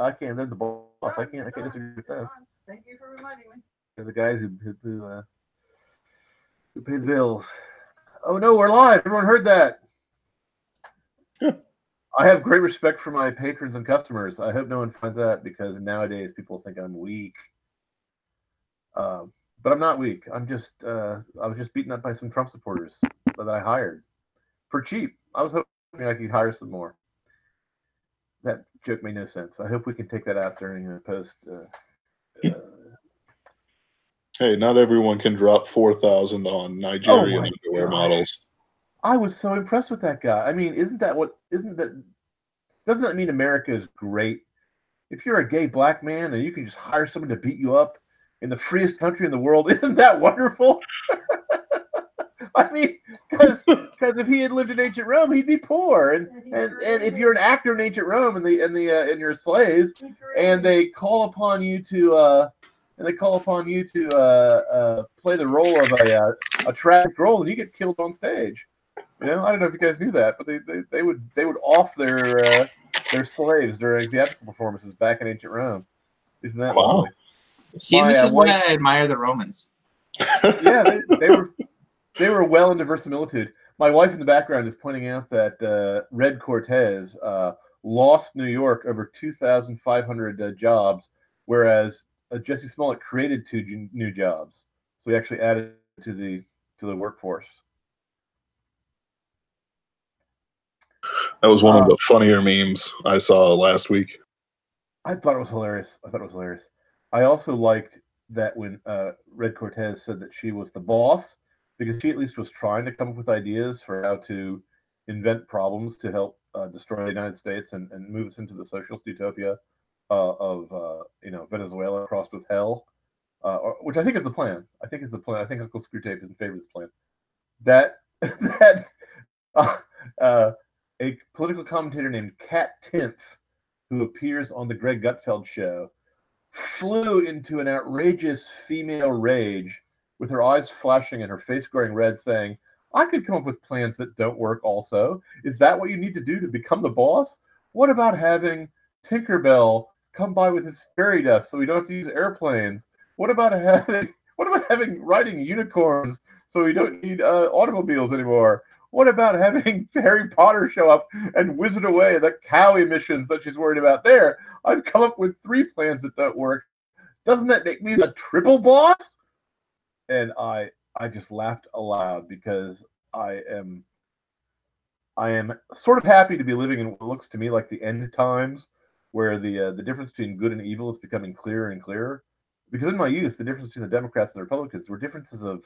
I can't. They're the boss. I can't disagree with them. Thank you for reminding me. They're the guys who pay the bills. Oh no, we're live. Everyone heard that. I have great respect for my patrons and customers. I hope no one finds out because nowadays people think I'm weak. Uh, but I'm not weak. I was just beaten up by some Trump supporters that I hired for cheap. I was hoping I could hire some more. That joke made no sense. I hope we can take that out during the post. Hey, not everyone can drop 4,000 on Oh Nigerian my underwear god! models. I was so impressed with that guy. I mean, isn't that what? Isn't that? Doesn't that mean America is great? If you're a gay black man and you can just hire someone to beat you up in the freest country in the world, isn't that wonderful? I mean, because if he had lived in ancient Rome, he'd be poor, and if you're an actor in ancient Rome and you're a slave, and they call upon you to play the role of a tragic role, and you get killed on stage. You know, I don't know if you guys knew that, but they would off their slaves during theatrical performances back in ancient Rome. Isn't that Wow. lovely? See, My, this is why wife- I admire the Romans. Yeah, they were well into verisimilitude. My wife in the background is pointing out that Red Cortez lost New York over 2,500 jobs, whereas Jesse Smollett created two new jobs. So he actually added to the workforce. That was one of the funnier memes I saw last week. I thought it was hilarious. I also liked that when Red Cortez said that she was the boss, because she at least was trying to come up with ideas for how to invent problems to help destroy the United States and move us into the socialist utopia of Venezuela crossed with hell, which I think is the plan. I think Uncle Screwtape is in favor of this plan. That that uh, uh, a political commentator named Kat Timpf, who appears on the Greg Gutfeld show, flew into an outrageous female rage with her eyes flashing and her face growing red, saying, I could come up with plans that don't work also. Is that what you need to do to become the boss? What about having Tinkerbell come by with his fairy dust so we don't have to use airplanes? What about having riding unicorns so we don't need automobiles anymore? What about having Harry Potter show up and wizard away the cow emissions that she's worried about there? I've come up with 3 plans that don't work. Doesn't that make me the triple boss? And I just laughed aloud because I am sort of happy to be living in what looks to me like the end times, where the difference between good and evil is becoming clearer and clearer. Because in my youth, the difference between the Democrats and the Republicans were differences of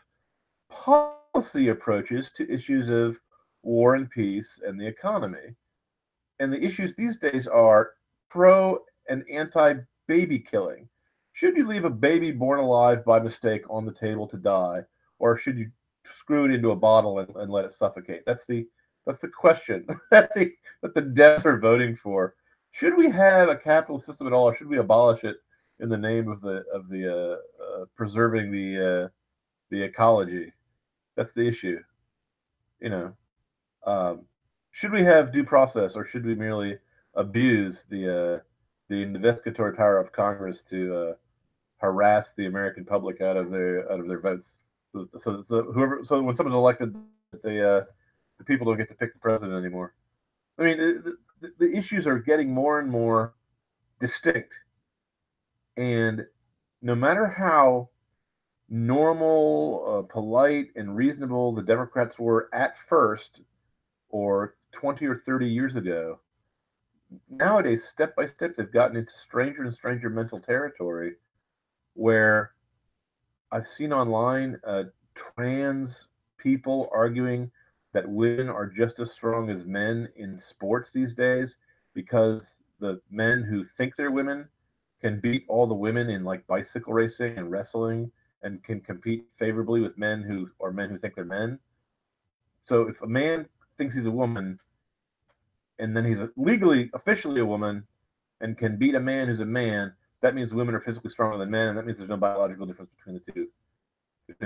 policy approaches to issues of war and peace and the economy. And the issues these days are pro and anti baby killing. Should you leave a baby born alive by mistake on the table to die, or should you screw it into a bottle and let it suffocate? That's the question that the Dems are voting for. Should we have a capitalist system at all, or should we abolish it in the name of the preserving the ecology? That's the issue. You know, should we have due process, or should we merely abuse the investigatory power of Congress to harass the American public out of their votes? So when someone's elected, the people don't get to pick the president anymore. I mean, the issues are getting more and more distinct, and no matter how normal, polite, and reasonable the Democrats were at first, or 20 or 30 years ago, nowadays, step by step, they've gotten into stranger and stranger mental territory where I've seen online trans people arguing that women are just as strong as men in sports these days because the men who think they're women can beat all the women in like bicycle racing and wrestling and can compete favorably with men who think they're men. So if a man thinks he's a woman and then he's legally officially a woman and can beat a man who's a man, that means women are physically stronger than men, and that means there's no biological difference between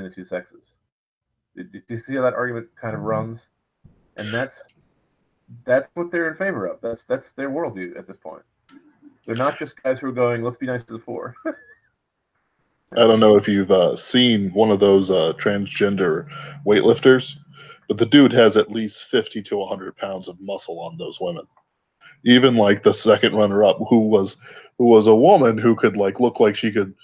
the two sexes. Do you see how that argument kind of runs? And that's what they're in favor of. That's their worldview at this point. They're not just guys who are going, let's be nice to the poor. I don't know if you've seen one of those transgender weightlifters, but the dude has at least 50 to 100 pounds of muscle on those women. Even like the second runner up, who was a woman who could like look like she could,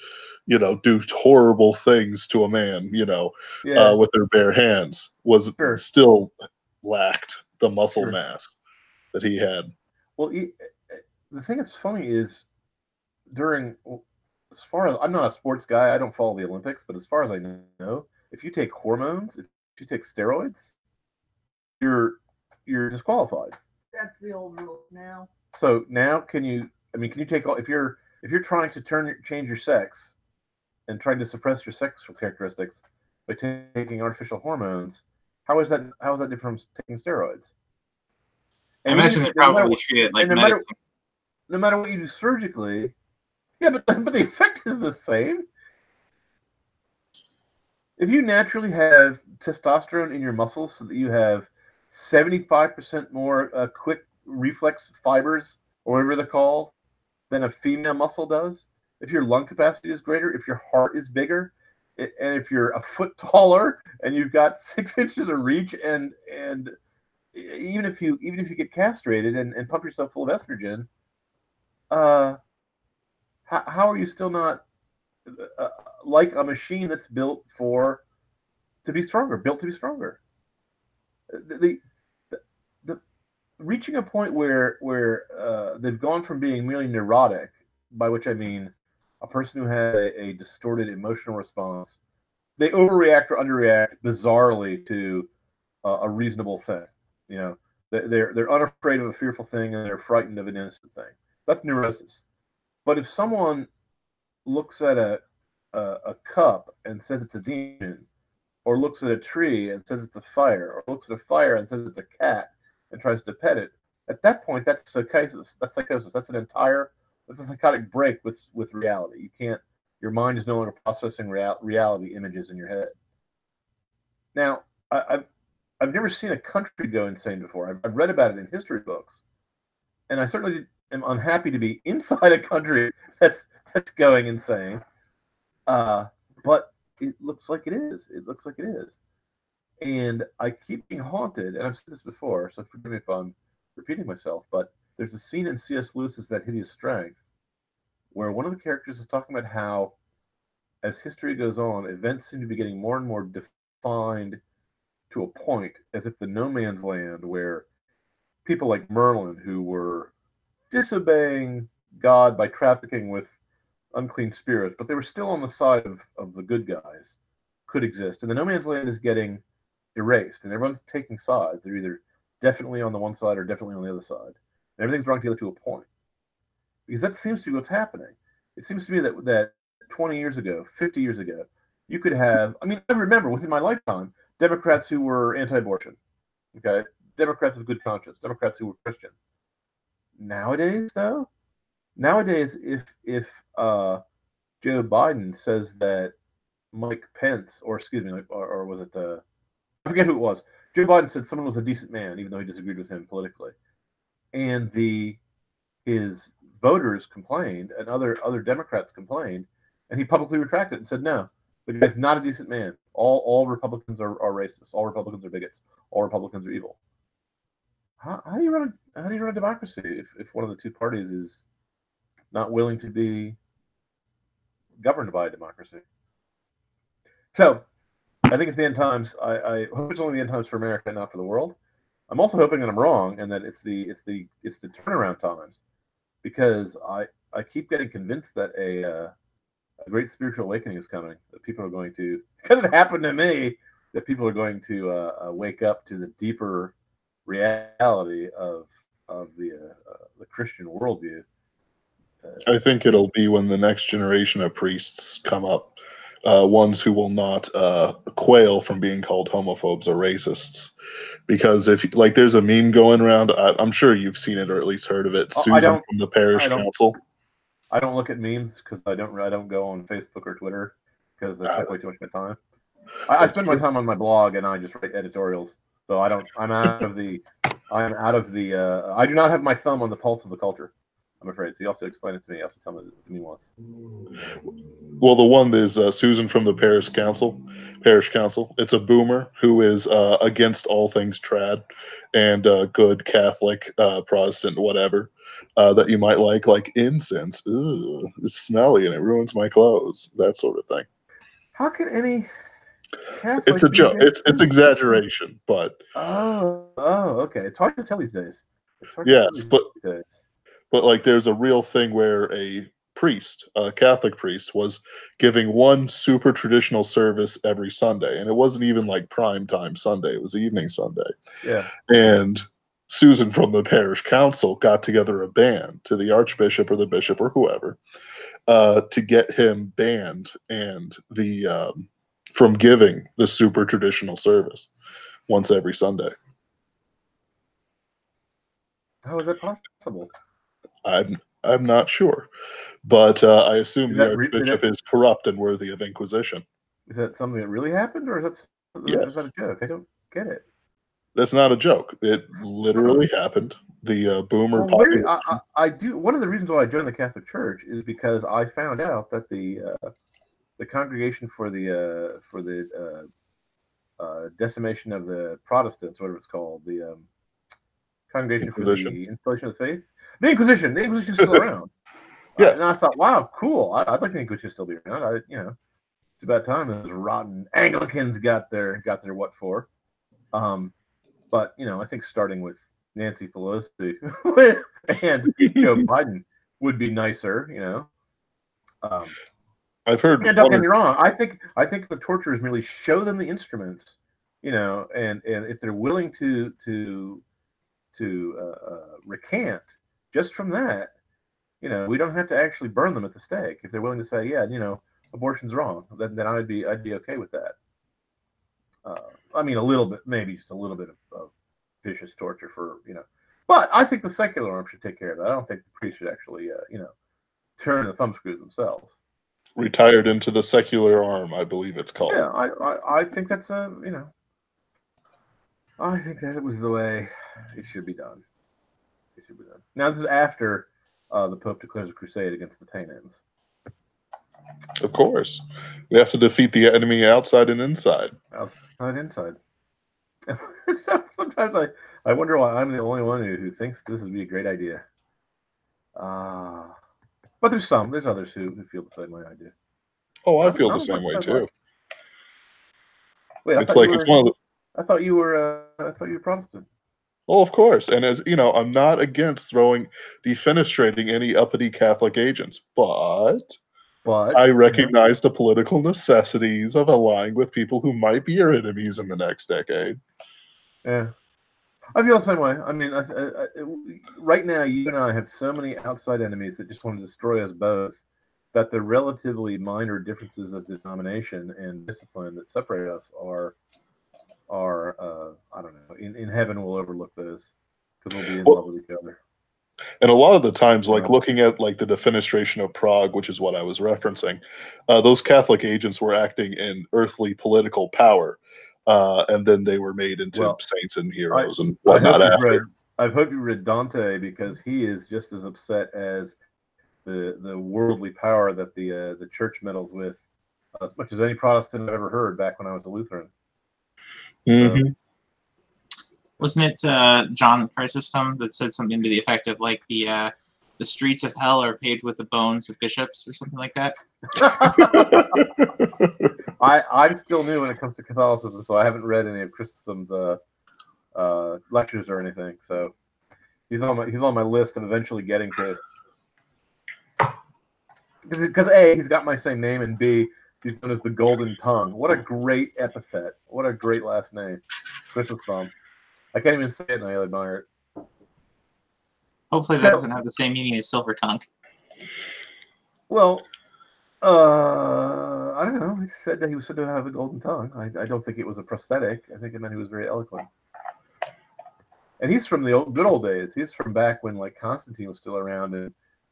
do horrible things to a man, Yeah, with her bare hands, was sure, still lacked the muscle sure. mass that he had. Well, the thing that's funny is during, as far as I'm not a sports guy, I don't follow the Olympics, but as far as I know, if you take hormones, if you take steroids, you're you're disqualified. That's the old rule now. So now, can you? I mean, can you take all if you're trying to change your sex and trying to suppress your sexual characteristics by taking artificial hormones? How is that different from taking steroids? I And even imagine if, they no matter probably what, treat it like and no matter medicine. no matter what you do surgically, yeah, but the effect is the same. If you naturally have testosterone in your muscles so that you have 75% more quick reflex fibers, or whatever they're called, than a female muscle does, if your lung capacity is greater, if your heart is bigger, and if you're a foot taller and you've got 6 inches of reach, and even if you get castrated and pump yourself full of estrogen, uh, how are you still not uh, like a machine that's built to be stronger, built to be stronger? The, the, the reaching a point where they've gone from being merely neurotic, by which I mean a person who has a distorted emotional response, they overreact or underreact bizarrely to a reasonable thing. You know, they're unafraid of a fearful thing and they're frightened of an innocent thing. That's neurosis. But if someone looks at a cup and says it's a demon, or looks at a tree and says it's a fire, or looks at a fire and says it's a cat and tries to pet it, at that point, that's psychosis. That's psychosis. That's a psychotic break with reality. You can't. Your mind is no longer processing reality images in your head. Now, I've never seen a country go insane before. I've read about it in history books, and I certainly am unhappy to be inside a country that's going insane. But it looks like it is. It looks like it is. And I keep being haunted, and I've said this before, so forgive me if I'm repeating myself, but there's a scene in C.S. Lewis's That Hideous Strength where one of the characters is talking about how, as history goes on, events seem to be getting more and more defined to a point, as if the no man's land where people like Merlin, who were disobeying God by trafficking with unclean spirits, but they were still on the side of the good guys, could exist. And the no man's land is getting erased, and everyone's taking sides. They're either definitely on the one side or definitely on the other side. And everything's brought together to a point. Because that seems to be what's happening. It seems to me that 20 years ago, 50 years ago, you could have, I mean, I remember within my lifetime, Democrats who were anti-abortion, okay? Democrats of good conscience, Democrats who were Christian. Nowadays, though, if Joe Biden says that Mike Pence, or excuse me, or was it, I forget who it was. Joe Biden said someone was a decent man, even though he disagreed with him politically. And his voters complained, and other Democrats complained, and he publicly retracted and said, no, the guy's not a decent man. All Republicans are racist. All Republicans are bigots. All Republicans are evil. How do you run a democracy if one of the two parties is not willing to be governed by a democracy? So I think it's the end times. I hope it's only the end times for America, not for the world. I'm also hoping that I'm wrong and that it's the turnaround times, because I keep getting convinced that a great spiritual awakening is coming. That people are going to, because it happened to me, that people are going to wake up to the deeper reality of the Christian worldview. I think it'll be when the next generation of priests come up, ones who will not quail from being called homophobes or racists. Because if like there's a meme going around, I'm sure you've seen it or at least heard of it. Susan from the parish council. I don't look at memes because I don't go on Facebook or Twitter because they take way too much of my time. I spend my time on my blog and I just write editorials. So I'm out of the I do not have my thumb on the pulse of the culture. I'm afraid. So you have to explain it to me. You have to tell it to me once. Well, the one is Susan from the Parish Council. Parish Council. It's a boomer who is against all things trad and good Catholic, Protestant, whatever that you might like incense. Ugh, it's smelly and it ruins my clothes. That sort of thing. How can any Catholic It's a be joke. against It's exaggeration, but okay. It's hard to tell these days. It's hard to yes, tell these days. but like there's a real thing where a priest, a Catholic priest, was giving one super traditional service every Sunday, and it wasn't even like prime time Sunday; it was evening Sunday. Yeah. And Susan from the parish council got together a band to the archbishop or the bishop or whoever to get him banned and the from giving the super traditional service once every Sunday. How is that possible? I'm not sure, but I assume Is the that archbishop is corrupt and worthy of inquisition. Is that something that really happened, or is Yes. that a joke? I don't get it. That's not a joke. It literally happened. The boomer Well, population. I do. One of the reasons why I joined the Catholic Church is because I found out that the Congregation for the Decimation of the Protestants, whatever it's called, the Congregation for the Installation of the Faith, the Inquisition is still around. Yeah. And I thought, wow, cool. I'd like the Inquisition to still be around. It's about time those rotten Anglicans got their what for. But I think starting with Nancy Pelosi and Joe Biden would be nicer. I've heard. And don't get me wrong. I think the torturers merely show them the instruments, and if they're willing to recant just from that, we don't have to actually burn them at the stake. If they're willing to say, yeah, abortion's wrong, then I'd be okay with that. I mean, a little bit, maybe just a little bit of vicious torture for but I think the secular arm should take care of that. I don't think the priest should actually turn the thumbscrews themselves. Retired into the secular arm, I believe it's called. Yeah, I think that's I think that was the way it should be done. It should be done. Now this is after the Pope declares a crusade against the Tainans. Of course, we have to defeat the enemy outside and inside. Outside, inside. So sometimes I wonder why I'm the only one who thinks this would be a great idea. But there's others who feel the same way I do. Oh, I feel the same way too. Wait, it's like it's one of the. I thought you were Protestant. Well, of course, and as you know, I'm not against defenestrating any uppity Catholic agents, but I recognize the political necessities of allying with people who might be your enemies in the next decade. Yeah, I feel the same way. I mean, right now, you and I have so many outside enemies that just want to destroy us both, that the relatively minor differences of denomination and discipline that separate us are I don't know. In heaven, we'll overlook those because we'll be in love with each other. And a lot of the times, looking at the defenestration of Prague, which is what I was referencing, those Catholic agents were acting in earthly political power, and then they were made into saints and heroes and whatnot after. I hope you read Dante, because he is just as upset as the worldly power that the church meddles with, as much as any Protestant I've ever heard back when I was a Lutheran. Mm-hmm. Wasn't it John Chrysostom that said something to the effect of the streets of hell are paved with the bones of bishops or something like that? I'm still new when it comes to Catholicism, so I haven't read any of Chrysostom's lectures or anything. So he's on my list of eventually getting to, because A, he's got my same name, and B, he's known as the Golden Tongue. What a great epithet! What a great last name, Chrysostom. I can't even say it, and I admire it. Hopefully that doesn't have the same meaning as silver tongue. Well, I don't know. He said that he was said to have a golden tongue. I don't think it was a prosthetic. I think it meant he was very eloquent. And he's from the good old days. He's from back when Constantine was still around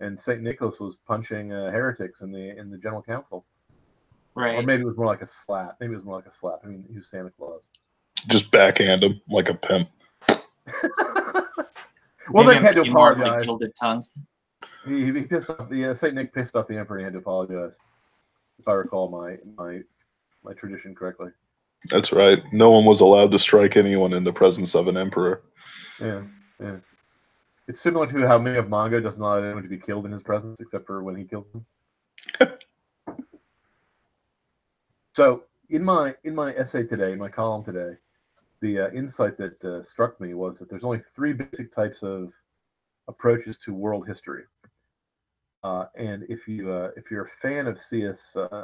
and St. Nicholas was punching heretics in the General Council. Right. Or maybe it was more like a slap. I mean, he was Santa Claus. Just backhand him like a pimp. Well, they had to apologize. Gilded tongue. He pissed off the Saint Nick pissed off the emperor and he had to apologize, if I recall my tradition correctly. That's right. No one was allowed to strike anyone in the presence of an emperor. Yeah, yeah. It's similar to how many of manga does not allow anyone to be killed in his presence, except for when he kills them. So in my essay today, in my column today, the insight that struck me was that there's only three basic types of approaches to world history. And if you're a fan of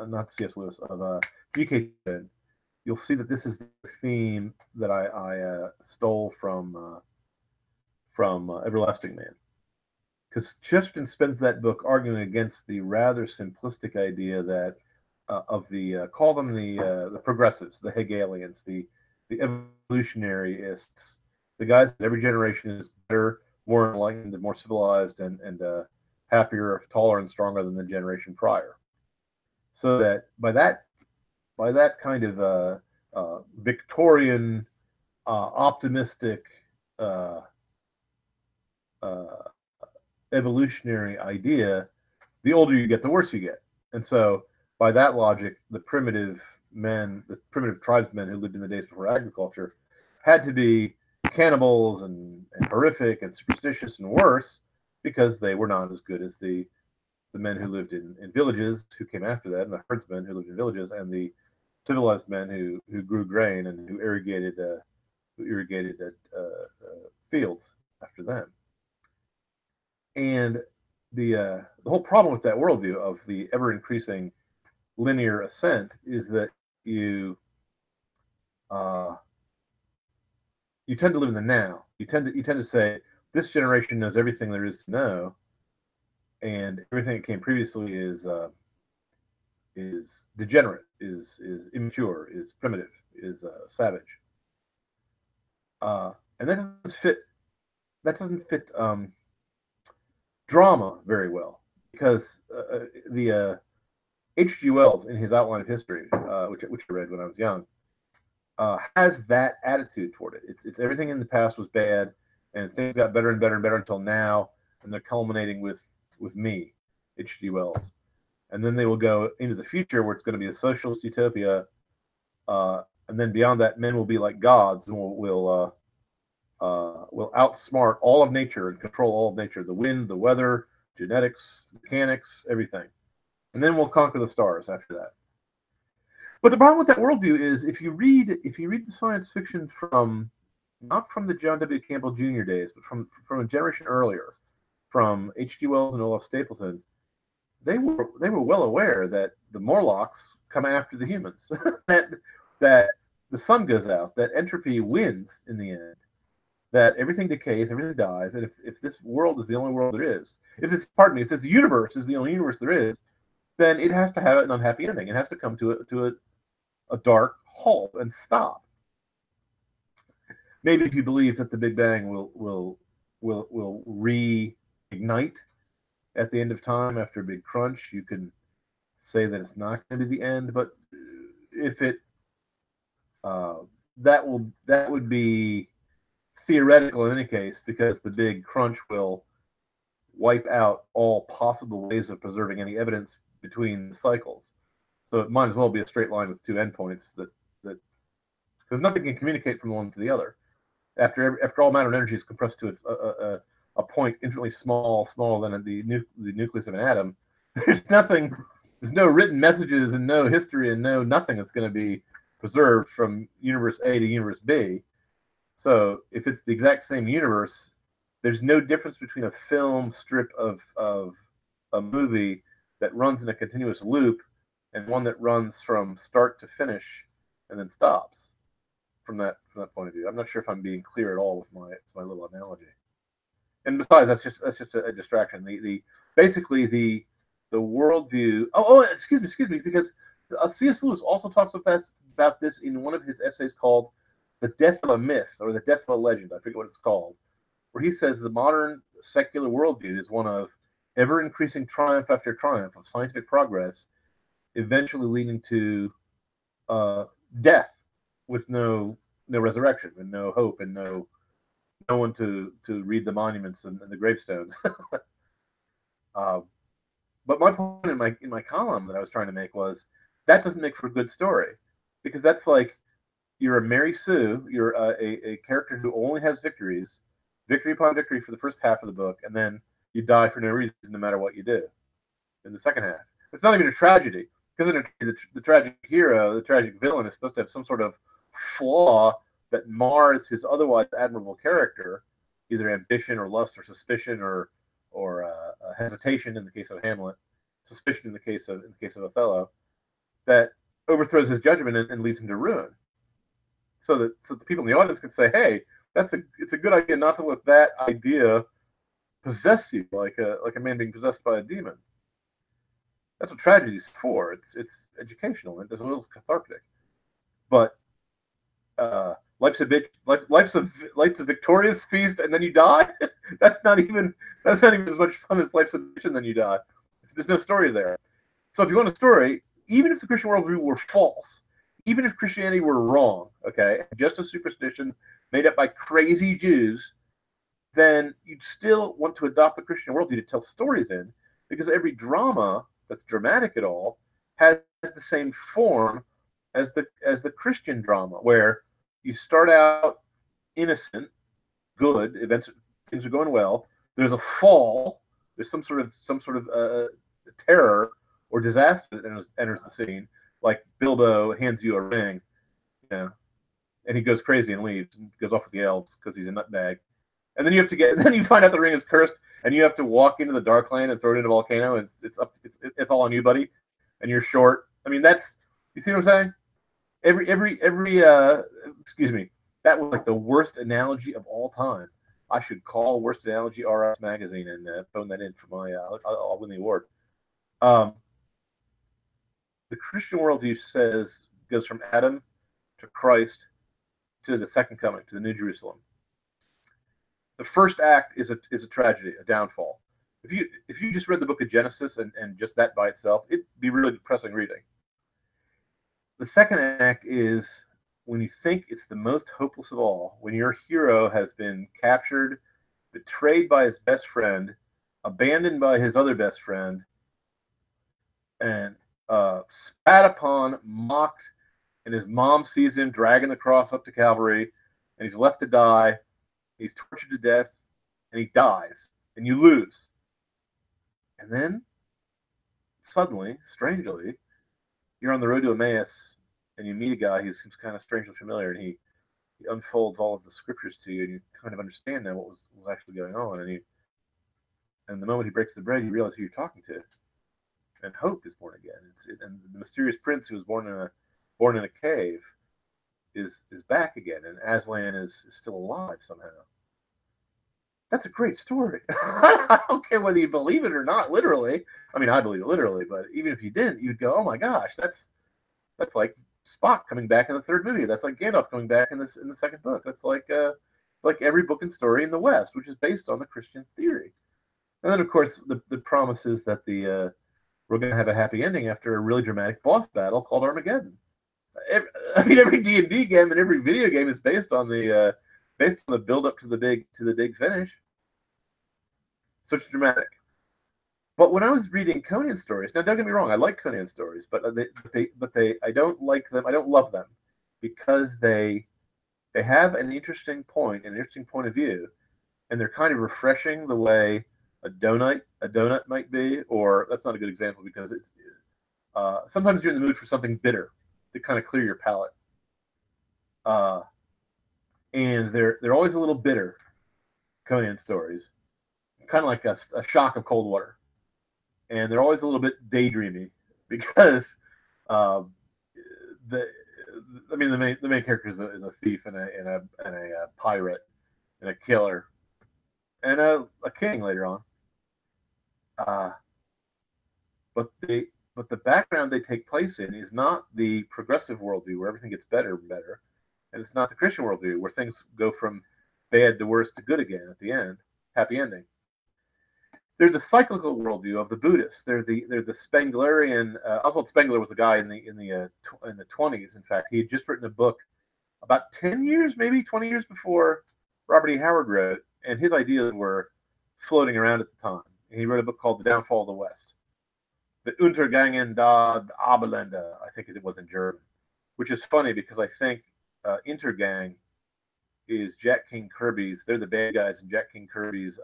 not C.S. Lewis, of G.K. Chesterton, you'll see that this is the theme that I stole from Everlasting Man, because Chesterton spends that book arguing against the rather simplistic idea that of the call them the progressives, the Hegelians, the evolutionaryists, the guys that every generation is better, more enlightened, and more civilized, and happier, taller, and stronger than the generation prior. So that by that kind of Victorian optimistic evolutionary idea, the older you get, the worse you get. And so by that logic, the primitive tribesmen who lived in the days before agriculture had to be cannibals and horrific and superstitious and worse, because they were not as good as the men who lived in villages who came after that, and the herdsmen who lived in villages, and the civilized men who grew grain and who irrigated fields after them. And the whole problem with that worldview of the ever increasing linear ascent is that you tend to live in the now. You tend to say, this generation knows everything there is to know, and everything that came previously is degenerate, is immature, is primitive, is savage. And that doesn't fit drama very well, because the H.G. Wells, in his Outline of History, which I read when I was young, has that attitude toward it. It's everything in the past was bad, and things got better and better and better until now, and they're culminating with me, H.G. Wells. And then they will go into the future where it's going to be a socialist utopia, and then beyond that, men will be like gods and will outsmart all of nature and control all of nature, the wind, the weather, genetics, mechanics, everything. And then we'll conquer the stars after that. But the problem with that worldview is if you read the science fiction not from the John W. Campbell Jr. days, but from a generation earlier, from H.G. Wells and Olaf Stapleton, they were well aware that the Morlocks come after the humans, that the sun goes out, that entropy wins in the end, that everything decays, everything dies, and if this world is the only world there is, if this universe is the only universe there is, then it has to have an unhappy ending. It has to come to a dark halt and stop. Maybe if you believe that the Big Bang will reignite at the end of time after a big crunch, you can say that it's not going to be the end. But if it that would be theoretical in any case, because the big crunch will wipe out all possible ways of preserving any evidence between the cycles. So it might as well be a straight line with two endpoints, that because nothing can communicate from one to the other. After all matter and energy is compressed to a point infinitely smaller than the nucleus of an atom, there's no written messages and no history and no nothing that's going to be preserved from universe A to universe B. So if it's the exact same universe, there's no difference between a film strip of a movie that runs in a continuous loop and one that runs from start to finish and then stops. From that point of view, I'm not sure if I'm being clear at all with my little analogy. And besides, that's just a distraction. Basically the worldview. Excuse me, because C.S. Lewis also talks about this in one of his essays called "The Death of a Myth" or "The Death of a Legend." I forget what it's called, where he says the modern secular worldview is one of ever increasing triumph after triumph of scientific progress, eventually leading to death, with no resurrection and no hope and no one to read the monuments and the gravestones. But my point in my column that I was trying to make was that doesn't make for a good story, because that's like you're a Mary Sue, you're a character who only has victories, victory upon victory for the first half of the book, and then you die for no reason, no matter what you do in the second half. It's not even a tragedy, because the tragic hero, the tragic villain, is supposed to have some sort of flaw that mars his otherwise admirable character, either ambition or lust or suspicion or hesitation in the case of Hamlet, suspicion in the case of Othello, that overthrows his judgment and leads him to ruin. So that the people in the audience can say, "Hey, it's a good idea not to let that idea possess you like a man being possessed by a demon." That's what tragedy is for. It's educational and as well as cathartic. But life's a victorious feast, and then you die. that's not even as much fun as life's a bitch, and then you die. There's no story there. So if you want a story, even if the Christian worldview were false, even if Christianity were wrong, okay, just a superstition made up by crazy Jews, then you'd still want to adopt the Christian worldview to tell stories in, because every drama that's dramatic at all has the same form as the Christian drama, where you start out innocent, good, things are going well. There's a fall. There's some sort of terror or disaster that enters the scene, like Bilbo hands you a ring, and he goes crazy and leaves and goes off with the elves because he's a nutbag. And then you find out the ring is cursed, and you have to walk into the Darkland and throw it in a volcano. And it's all on you, buddy, and you're short. I mean, you see what I'm saying? Excuse me, that was like the worst analogy of all time. I should call Worst Analogy RS Magazine and phone that in for my. I'll win the award. The Christian worldview goes from Adam to Christ to the second coming, to the New Jerusalem. The first act is a tragedy, a downfall. If you just read the book of Genesis and just that by itself, it'd be really depressing reading. The second act is when you think it's the most hopeless of all, when your hero has been captured, betrayed by his best friend, abandoned by his other best friend, and spat upon, mocked, and his mom sees him dragging the cross up to Calvary, and he's left to die. He's tortured to death, and he dies, and you lose. And then, suddenly, strangely, you're on the road to Emmaus, and you meet a guy who seems kind of strangely familiar, and he unfolds all of the scriptures to you, and you kind of understand now what was actually going on. And the moment he breaks the bread, you realize who you're talking to, and hope is born again. And the mysterious prince who was born in a cave is back again, and Aslan is still alive somehow. That's a great story. I don't care whether you believe it or not, literally. I mean, I believe it literally, but even if you didn't, you'd go, "Oh my gosh, that's like Spock coming back in the third movie. That's like Gandalf coming back in the second book. That's like every book and story in the West, which is based on the Christian theory." And then, of course, the promise is that we're going to have a happy ending after a really dramatic boss battle called Armageddon. Every D&D game and every video game is based on the build up to the big finish. So it's dramatic. But when I was reading Conan stories, now don't get me wrong, I like Conan stories, but I don't like them. I don't love them because they have an interesting point of view, and they're kind of refreshing the way a donut might be. Or that's not a good example because it's sometimes you're in the mood for something bitter to kind of clear your palate. And they're always a little bitter, Conan stories, kind of like a shock of cold water, and they're always a little bit daydreamy because the main character is a thief and a pirate and a killer and a king later on. But the background they take place in is not the progressive worldview where everything gets better and better. And it's not the Christian worldview where things go from bad to worse to good again at the end, happy ending. They're the cyclical worldview of the Buddhists. They're the Spenglerian. Oswald Spengler was a guy in the 20s. In fact, he had just written a book about 10 years, maybe 20 years before Robert E. Howard wrote, and his ideas were floating around at the time And he wrote a book called The Downfall of the West. The Untergangen der Abelländer, I think it was in German, which is funny because I think Intergang is Jack King Kirby's. They're the bad guys in Jack King Kirby's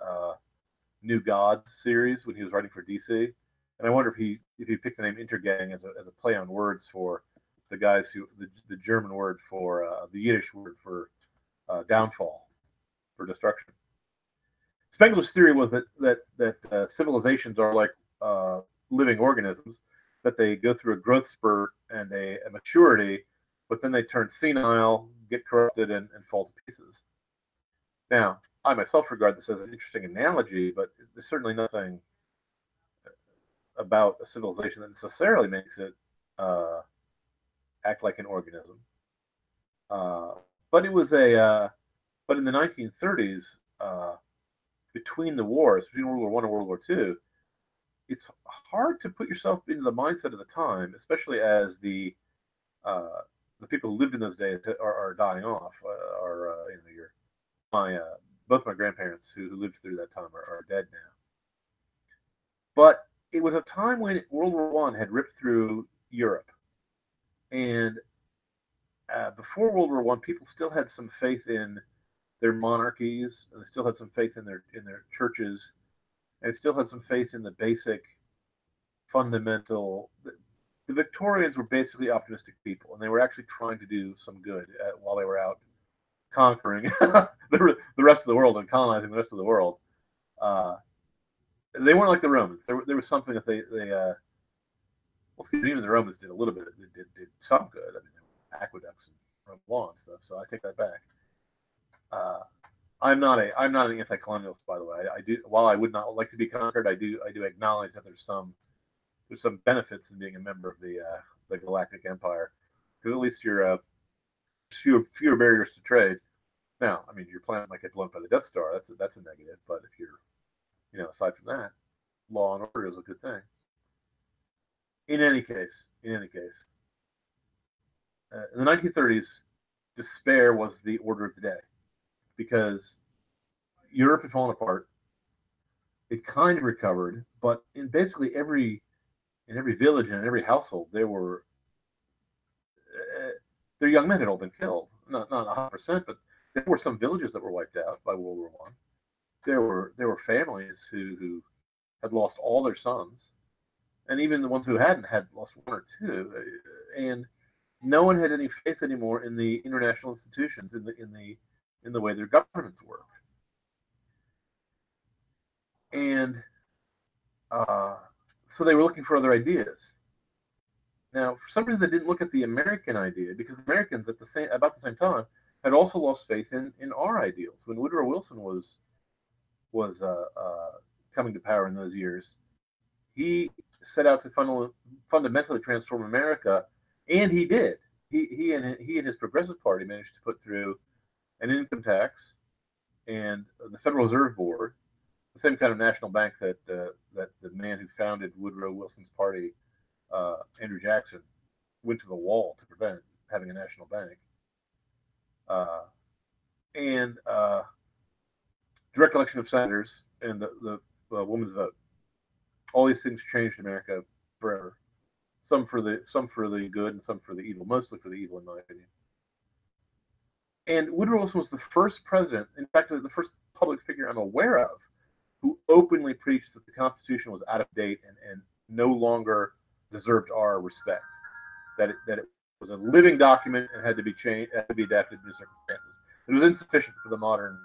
New Gods series when he was writing for DC. And I wonder if he picked the name Intergang as a play on words for the guys who the German word for the Yiddish word for downfall, for destruction. Spengler's theory was that civilizations are like living organisms, that they go through a growth spurt and a maturity, but then they turn senile, get corrupted, and fall to pieces. Now, I myself regard this as an interesting analogy, but there's certainly nothing about a civilization that necessarily makes it act like an organism. But it was but in the 1930s, between the wars, between World War I and World War II, it's hard to put yourself into the mindset of the time, especially as the people who lived in those days are dying off. Both my grandparents who lived through that time are dead now. But it was a time when World War I had ripped through Europe, and before World War I, people still had some faith in their monarchies, and they still had some faith in their churches, and still had some faith in the basic, fundamental. The Victorians were basically optimistic people, and they were actually trying to do some good while they were out conquering the rest of the world and colonizing the rest of the world. They weren't like the Romans. There was something that they even the Romans did a little bit. Did some good. I mean, aqueducts and Roman law and stuff. So I take that back. I'm not an anti-colonialist, by the way. I do, while I would not like to be conquered, I do acknowledge that there's some benefits in being a member of the Galactic Empire, because at least you're fewer barriers to trade. Now, I mean, your planet might get blown up by the Death Star. That's a negative. But if you're, aside from that, law and order is a good thing. In any case, in the 1930s, despair was the order of the day, because Europe had fallen apart. It kind of recovered, but in basically every village and in every household, their young men had all been killed. Not 100%, but there were some villages that were wiped out by World War I. There were families who had lost all their sons, and even the ones who hadn't had lost one or two, and no one had any faith anymore in the international institutions, in the way their governments work. And so they were looking for other ideas. Now, for some reason, they didn't look at the American idea, because the Americans about the same time had also lost faith in our ideals. When Woodrow Wilson was coming to power in those years, he set out to fundamentally transform America, and he did. He and his Progressive Party managed to put through an income tax and the Federal Reserve Board, the same kind of national bank that the man who founded Woodrow Wilson's party, Andrew Jackson, went to the wall to prevent having a national bank, and direct election of senators and the women's vote. All these things changed America forever. Some for the good and some for the evil. Mostly for the evil, in my opinion. And Woodrow Wilson was the first president, in fact, the first public figure I'm aware of, who openly preached that the Constitution was out of date and no longer deserved our respect. That it was a living document and had to be changed, had to be adapted to new circumstances. It was insufficient for the modern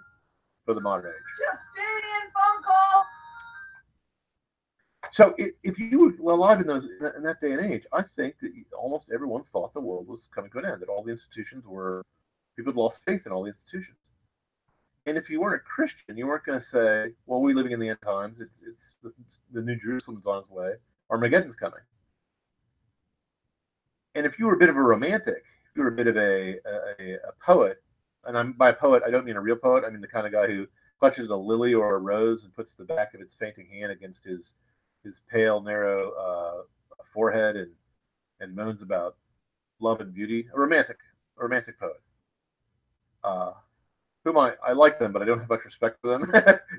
age. Justine, phone call. So if you were alive in that day and age, I think that almost everyone thought the world was coming to an end, that all the institutions people had lost faith in all the institutions. And if you weren't a Christian, you weren't going to say, well, we're living in the end times. It's the New Jerusalem's on its way. Armageddon's coming. And if you were a bit of a romantic, if you were a bit of a poet, and by a poet, I don't mean a real poet. I mean the kind of guy who clutches a lily or a rose and puts the back of its fainting hand against his pale, narrow forehead and moans about love and beauty. A romantic poet. Whom I like them, but I don't have much respect for them,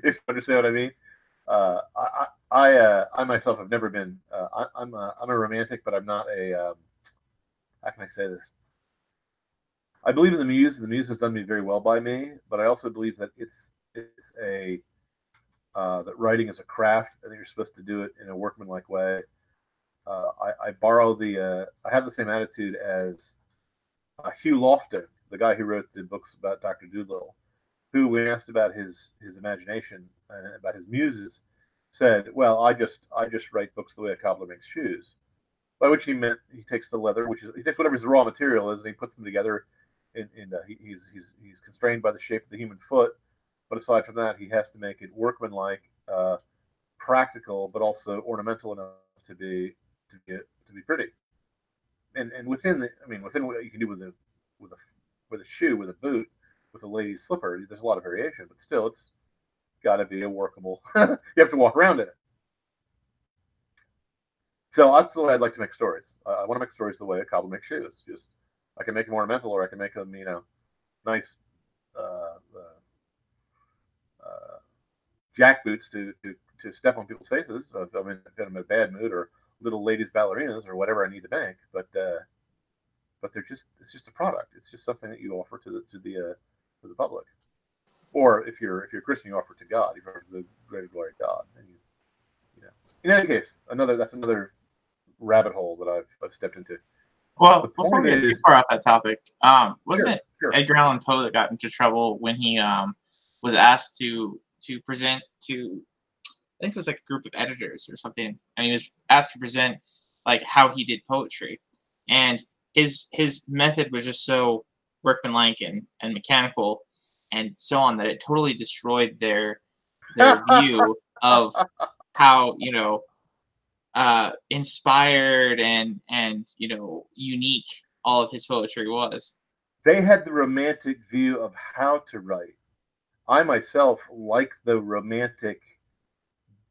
if you understand what I mean. I myself have never been. I'm a romantic, but I'm not a. How can I say this? I believe in the muse. The muse has done me very well by me, but I also believe that it's a that writing is a craft, and that you're supposed to do it in a workmanlike way. I borrow the. I have the same attitude as Hugh Lofton, the guy who wrote the books about Dr. Dolittle, who, when asked about his imagination and about his muses, said, "Well, I just write books the way a cobbler makes shoes." By which he meant he takes the leather, which is he takes whatever his raw material is, and he puts them together. He's constrained by the shape of the human foot, but aside from that, he has to make it workmanlike, practical, but also ornamental enough to be pretty. And within within what you can do with a shoe, with a boot, with a lady's slipper, there's a lot of variation, but still, it's got to be a workable. You have to walk around in it. So that's the way I'd like to make stories. I want to make stories the way a cobbler makes shoes. Just I can make them ornamental, or I can make them, nice jack boots to step on people's faces. If I'm in a bad mood, or little ladies ballerinas, or whatever I need to make. But it's just a product. It's just something that you offer to the public. Or if you're a Christian, you offer it to God. You offer it to the greater glory of God. And in any case, that's another rabbit hole that I've stepped into. Well, before we get too far off that topic, wasn't it Sure. Edgar Allan Poe that got into trouble when he was asked to present to, I think it was like a group of editors or something, and he was asked to present like how he did poetry, and his method was just so workmanlike and mechanical and so on that it totally destroyed their view of how inspired and unique all of his poetry was. They had the romantic view of how to write. I myself like the romantic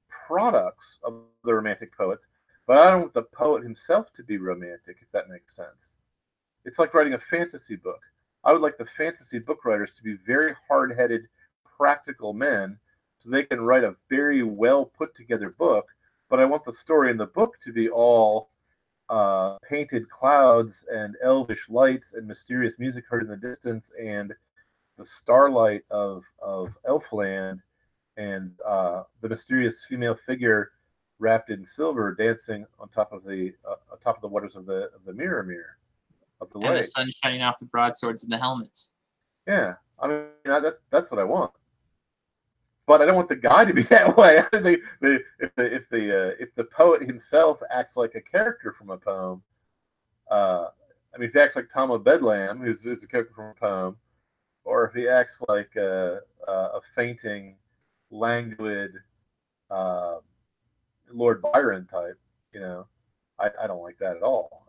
products of the romantic poets, but I don't want the poet himself to be romantic, if that makes sense. It's like writing a fantasy book. I would like the fantasy book writers to be very hard-headed, practical men, so they can write a very well put together book, but I want the story in the book to be all painted clouds and elvish lights and mysterious music heard in the distance and the starlight of Elfland and the mysterious female figure wrapped in silver dancing on top of the waters of the mirror of the lake. And the sun shining off the broadswords and the helmets. Yeah, I mean that's what I want. But I don't want the guy to be that way. If the poet himself acts like a character from a poem, if he acts like Tom of Bedlam, who's a character from a poem, or if he acts like a fainting, languid Lord Byron type, I don't like that at all.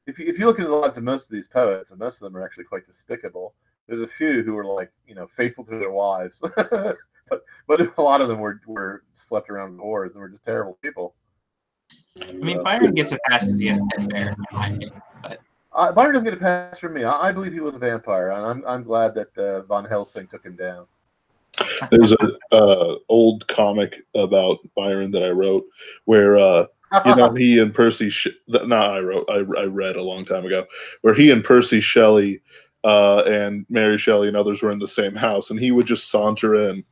If you look into the lives of most of these poets, and most of them are actually quite despicable. There's a few who are faithful to their wives, but a lot of them were slept around whores and were just terrible people. Byron gets a pass because he had a pet bear, in my opinion. But Byron doesn't get a pass from me. I believe he was a vampire, and I'm glad that Von Helsing took him down. There's an old comic about Byron that I wrote where he and Percy I read a long time ago, where he and Percy Shelley and Mary Shelley and others were in the same house, and he would just saunter in,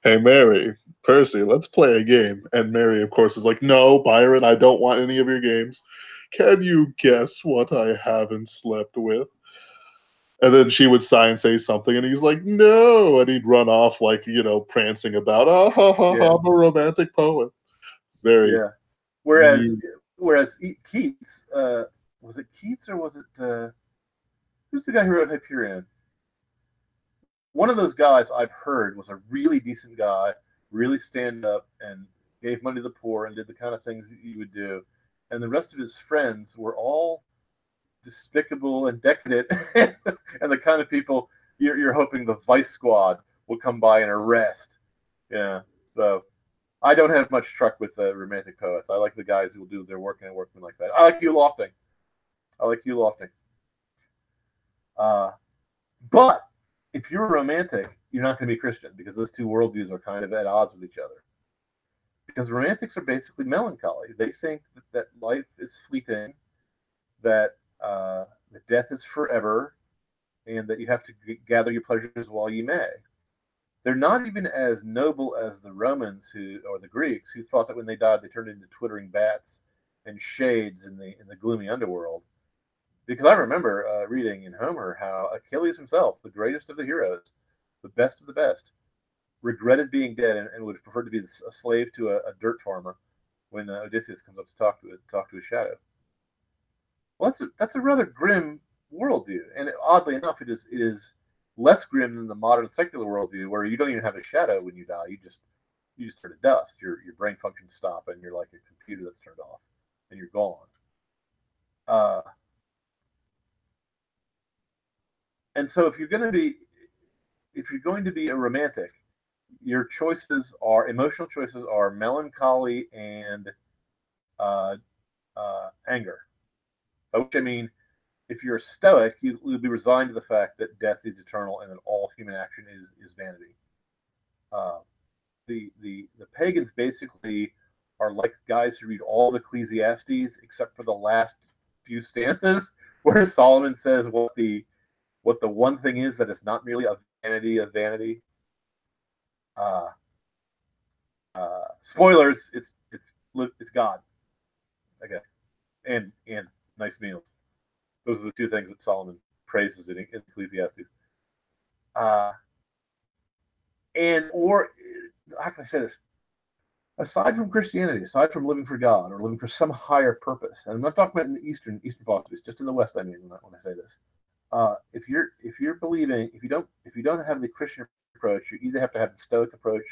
"Hey Mary, Percy, let's play a game." And Mary, of course, is like, "No, Byron, I don't want any of your games. Can you guess what I haven't slept with?" And then she would sigh and say something, and he's like, "No," and he'd run off prancing about, I'm a romantic poet. Very. Yeah. Whereas Keats, was it Keats or was it who's the guy who wrote Hyperion? One of those guys I've heard was a really decent guy, really stand up and gave money to the poor and did the kind of things that you would do. And the rest of his friends were all despicable and decadent and the kind of people you're hoping the Vice Squad will come by and arrest. Yeah. So I don't have much truck with romantic poets. I like the guys who will do their work and workmen like that. I like Hugh Lofting. But if you're a romantic, you're not going to be Christian because those two worldviews are kind of at odds with each other. because romantics are basically melancholy. They think that life is fleeting, that death is forever, and that you have to gather your pleasures while you may. They're not even as noble as the Romans or the Greeks, who thought that when they died they turned into twittering bats and shades in the gloomy underworld. Because I remember reading in Homer how Achilles himself, the greatest of the heroes, the best of the best, regretted being dead and would have preferred to be a slave to a dirt farmer when Odysseus comes up to talk to his shadow. Well, that's a rather grim worldview, and oddly enough, it is less grim than the modern secular worldview, where you don't even have a shadow when you die. You just turn to dust. Your brain functions stop, and you're like a computer that's turned off, and you're gone. And so, if you're going to be a romantic, your emotional choices are melancholy and anger. By which I mean, if you're a Stoic, you'll be resigned to the fact that death is eternal and that all human action is vanity. The pagans basically are like guys who read all of Ecclesiastes except for the last few stanzas, where Solomon says what the one thing is that is not merely a vanity of vanity. Spoilers, it's God. Okay, and nice meals. Those are the two things that Solomon praises in Ecclesiastes. Or how can I say this? Aside from Christianity, aside from living for God or living for some higher purpose, and I'm not talking about in the Eastern philosophies, just in the West. I mean, when I say this, if you're believing, if you don't have the Christian approach, you either have to have the Stoic approach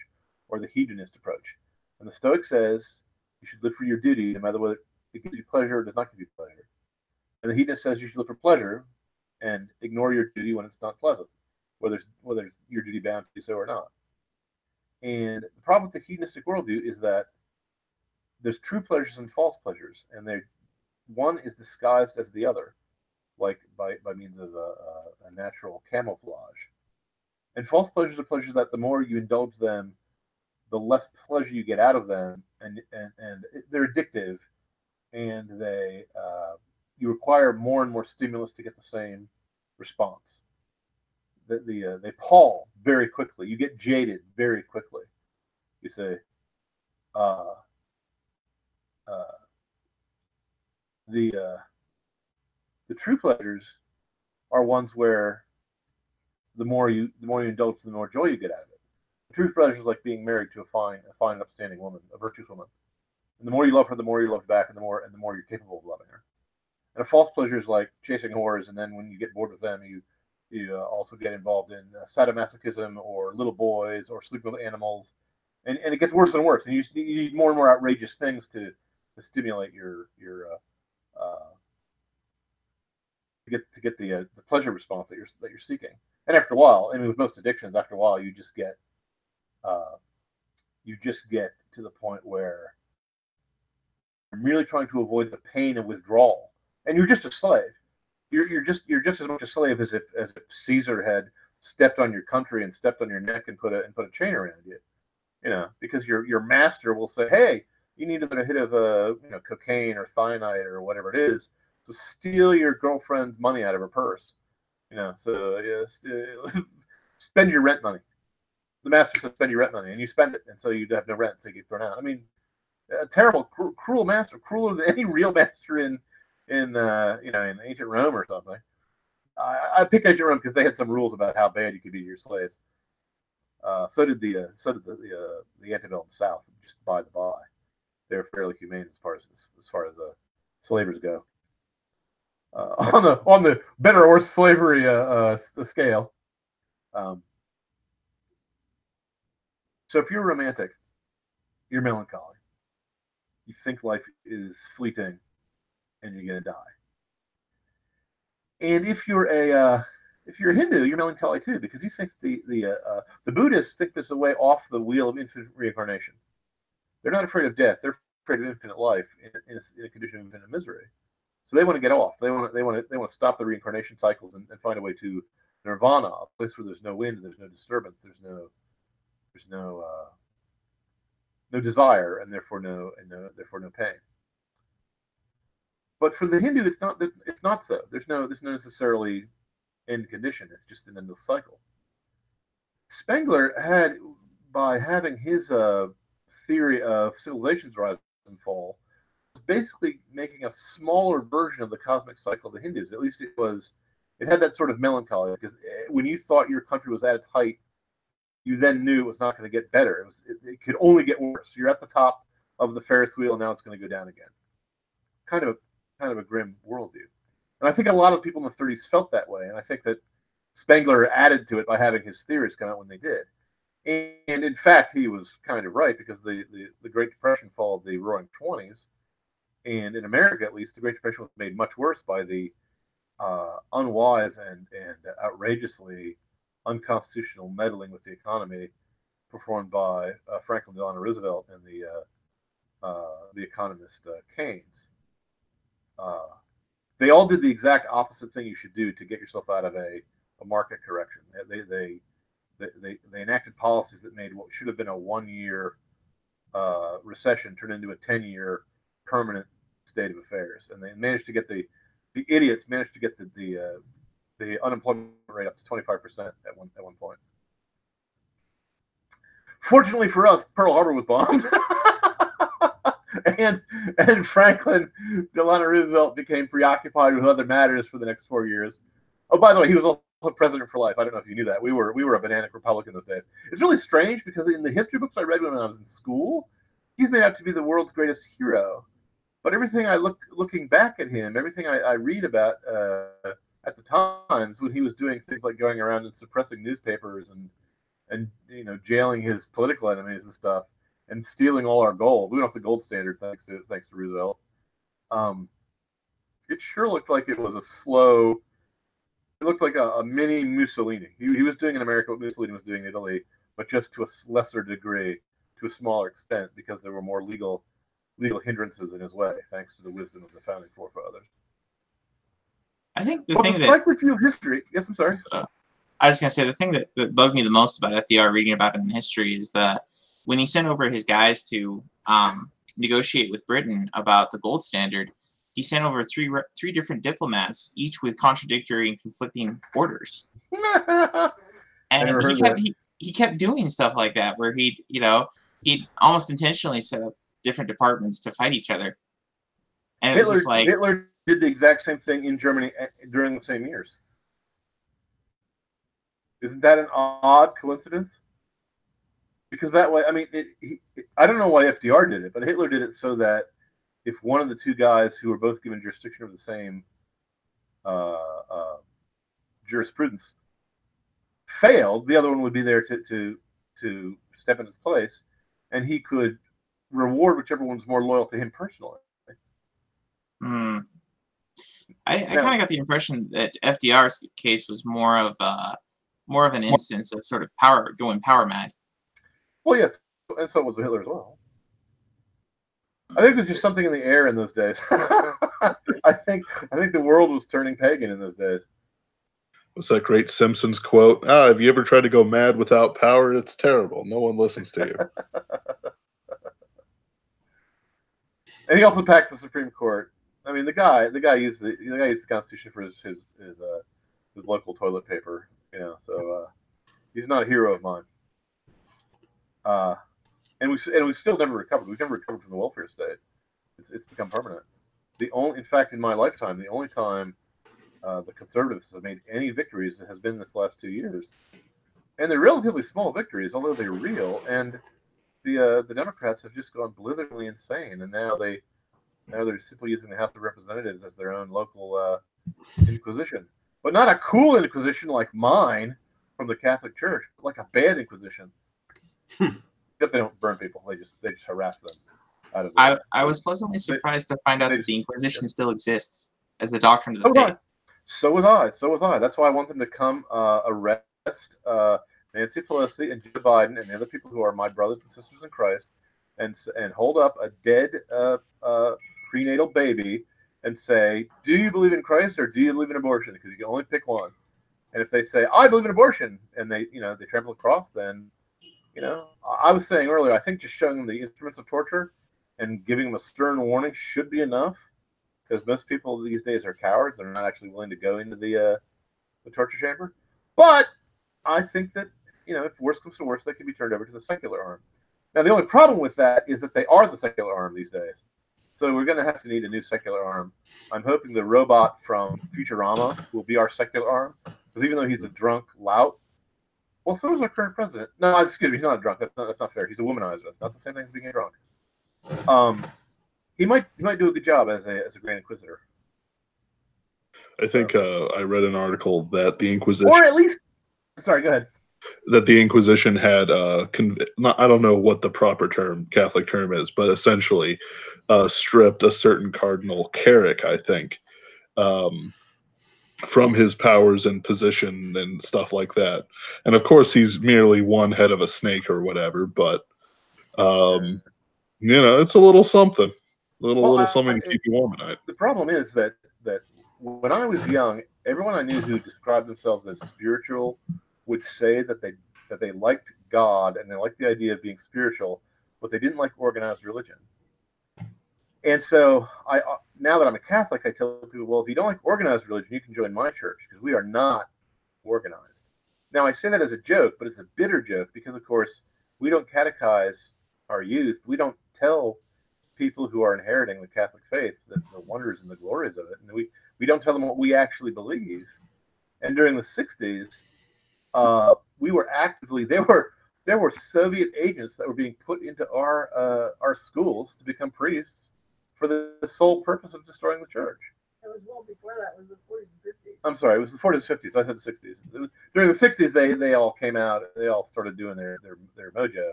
or the hedonist approach. And the Stoic says you should live for your duty, no matter whether it gives you pleasure or does not give you pleasure. And the hedonist says you should live for pleasure and ignore your duty when it's not pleasant, whether it's your duty bound to do so or not. And the problem with the hedonistic worldview is that there's true pleasures and false pleasures, and one is disguised as the other, like by means of a natural camouflage. And false pleasures are pleasures that the more you indulge them, the less pleasure you get out of them, and they're addictive, and you require more and more stimulus to get the same response. They pall very quickly. You get jaded very quickly. You say, the true pleasures are ones where the more you indulge, the more joy you get out of it. The true pleasure is like being married to a fine, upstanding woman, a virtuous woman. And the more you love her, the more you love back, and the more you're capable of loving her. And a false pleasure is like chasing whores, and then when you get bored with them, you also get involved in sadomasochism or little boys or sleeping with animals, and it gets worse and worse. And you need more and more outrageous things to stimulate your to get the pleasure response that you're seeking. And after a while, I mean, with most addictions, after a while, you just get to the point where you're merely trying to avoid the pain of withdrawal, and you're just a slave. You're just as much a slave as if Caesar had stepped on your country and stepped on your neck and put a chain around you. Because your master will say, "Hey, you need a hit of cocaine or cyanide or whatever it is to steal your girlfriend's money out of her purse." Spend your rent money. The master says spend your rent money, and you spend it, and so you have no rent, so you get thrown out. I mean, a terrible, cruel master, crueler than any real master in ancient Rome or something. I picked ancient Rome because they had some rules about how bad you could be to your slaves. So did the antebellum South. Just by the by, they're fairly humane as far as slavers go. On the better or slavery scale. So if you're romantic, you're melancholy. You think life is fleeting, and you're gonna die. And if you're a Hindu, you're melancholy too, because he thinks the Buddhists think there's a way off the wheel of infinite reincarnation. They're not afraid of death; they're afraid of infinite life in a condition of infinite misery. So they want to get off. They want to stop the reincarnation cycles and find a way to nirvana, a place where there's no wind, there's no disturbance, there's no desire, and therefore no pain. But for the Hindu, it's not so. There's no necessarily end condition. It's just an endless cycle. Spengler had, by having his theory of civilization's rise and fall, basically making a smaller version of the cosmic cycle of the Hindus. At least it had that sort of melancholy, because when you thought your country was at its height, you then knew it was not going to get better. It could only get worse. You're at the top of the Ferris wheel, and now it's going to go down again. Kind of a grim worldview. And I think a lot of people in the 30s felt that way, and I think that Spengler added to it by having his theories come out when they did. And in fact, he was kind of right, because the Great Depression followed the Roaring '20s, and in America, at least, the Great Depression was made much worse by the unwise and outrageously unconstitutional meddling with the economy performed by Franklin Delano Roosevelt and the economist Keynes. They all did the exact opposite thing you should do to get yourself out of a market correction. They enacted policies that made what should have been a 1-year recession turn into a 10-year permanent state of affairs, and they managed to get the idiots managed to get the unemployment rate up to 25% at one point. Fortunately for us, Pearl Harbor was bombed. and Franklin Delano Roosevelt became preoccupied with other matters for the next 4 years. Oh, by the way, he was also president for life. I don't know if you knew that. We were a banana republic in those days. It's really strange, because in the history books I read when I was in school, he's made out to be the world's greatest hero. But everything looking back at him, everything I read about at the times when he was doing things like going around and suppressing newspapers and jailing his political enemies and stuff, and stealing all our gold. We went off the gold standard thanks to Roosevelt. It sure looked like it was a slow. It looked like a mini Mussolini. He was doing in America what Mussolini was doing in Italy, but just to a lesser degree, to a smaller extent, because there were more legal hindrances in his way, thanks to the wisdom of the founding forefathers. I think the thing that like review of history. Yes, I'm sorry. I was going to say the thing that bugged me the most about FDR reading about it in history is that when he sent over his guys to negotiate with Britain about the gold standard, he sent over three different diplomats, each with contradictory and conflicting orders. And he kept doing stuff like that, where he'd almost intentionally set up different departments to fight each other. And it was just like Hitler did the exact same thing in Germany during the same years. Isn't that an odd coincidence? Because that way, I mean, I don't know why FDR did it, but Hitler did it so that if one of the two guys who were both given jurisdiction of the same jurisprudence failed, the other one would be there to step in his place, and he could reward whichever one's more loyal to him personally. I kind of got the impression that FDR's case was more of an instance of sort of going power mad. Well, yes, and so was Hitler as well. I think there's just something in the air in those days. I think the world was turning pagan in those days. What's that great Simpsons quote? Have you ever tried to go mad without power? It's terrible. No one listens to you. And he also packed the Supreme Court. I mean, the guy used the Constitution for his local toilet paper. So he's not a hero of mine. And we still never recovered. We've never recovered from the welfare state. It's become permanent. In fact, in my lifetime, the only time the conservatives have made any victories has been this last 2 years, and they're relatively small victories, although they're real. And the Democrats have just gone blitheringly insane, and now they're simply using the House of Representatives as their own local inquisition, but not a cool inquisition like mine from the Catholic Church, but like a bad inquisition. Except they don't burn people; they just harass them. Out of I was pleasantly surprised to find out that the Inquisition still exists as the doctrine of the faith. So was I. That's why I want them to come arrest Nancy Pelosi and Joe Biden and the other people who are my brothers and sisters in Christ, and hold up a dead prenatal baby and say, "Do you believe in Christ or do you believe in abortion?" Because you can only pick one. And if they say, "I believe in abortion," and they trample the cross, then You know, I was saying earlier, I think just showing them the instruments of torture and giving them a stern warning should be enough, because most people these days are cowards. They're not actually willing to go into the torture chamber. But I think that, you know, if worse comes to worse, they can be turned over to the secular arm. Now, the only problem with that is that they are the secular arm these days. So we're going to have to need a new secular arm. I'm hoping the robot from Futurama will be our secular arm, because even though he's a drunk lout, well, so is our current president. No, excuse me, he's not a drunk. That's not fair. He's a womanizer. That's not the same thing as being a drunk. He might do a good job as a Grand Inquisitor. I think I read an article that the Inquisition, or at least, sorry, go ahead. That the Inquisition had, I don't know what the proper Catholic term is, but essentially stripped a certain Cardinal Carrick, I think, from his powers and position and stuff like that. And of course, he's merely one head of a snake or whatever, but you know, it's a little something, little something to keep you warm at night. The problem is that when I was young, everyone I knew who described themselves as spiritual would say that they liked God and they liked the idea of being spiritual, but they didn't like organized religion. And so now that I'm a Catholic, I tell people, well, if you don't like organized religion, you can join my church, because we are not organized. Now, I say that as a joke, but it's a bitter joke, because, of course, we don't catechize our youth. We don't tell people who are inheriting the Catholic faith the wonders and the glories of it. And we don't tell them what we actually believe. And during the 60s, we were actively, there were Soviet agents that were being put into our schools to become priests for the sole purpose of destroying the church. It was well before that. It was the 40s and 50s. I'm sorry, it was the 40s and 50s. I said the 60s. During the 60s, they all came out. They all started doing their mojo.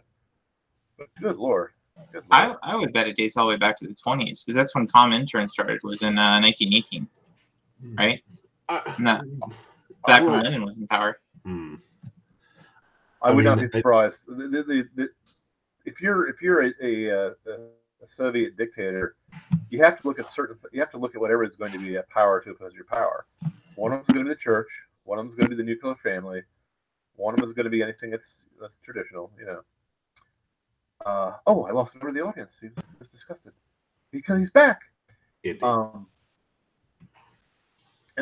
But good Lord. Good Lord. I would bet it dates all the way back to the 20s, because that's when Comintern started, was in 1918, right? Back when Lenin was in power. I would not be surprised. If you're a Soviet dictator, you have to look at whatever is going to be a power to oppose your power. One of them is going to be the church. One of them is going to be the nuclear family. One of them is going to be anything that's traditional. You know. I lost a member of the audience. He was disgusted because he's back. And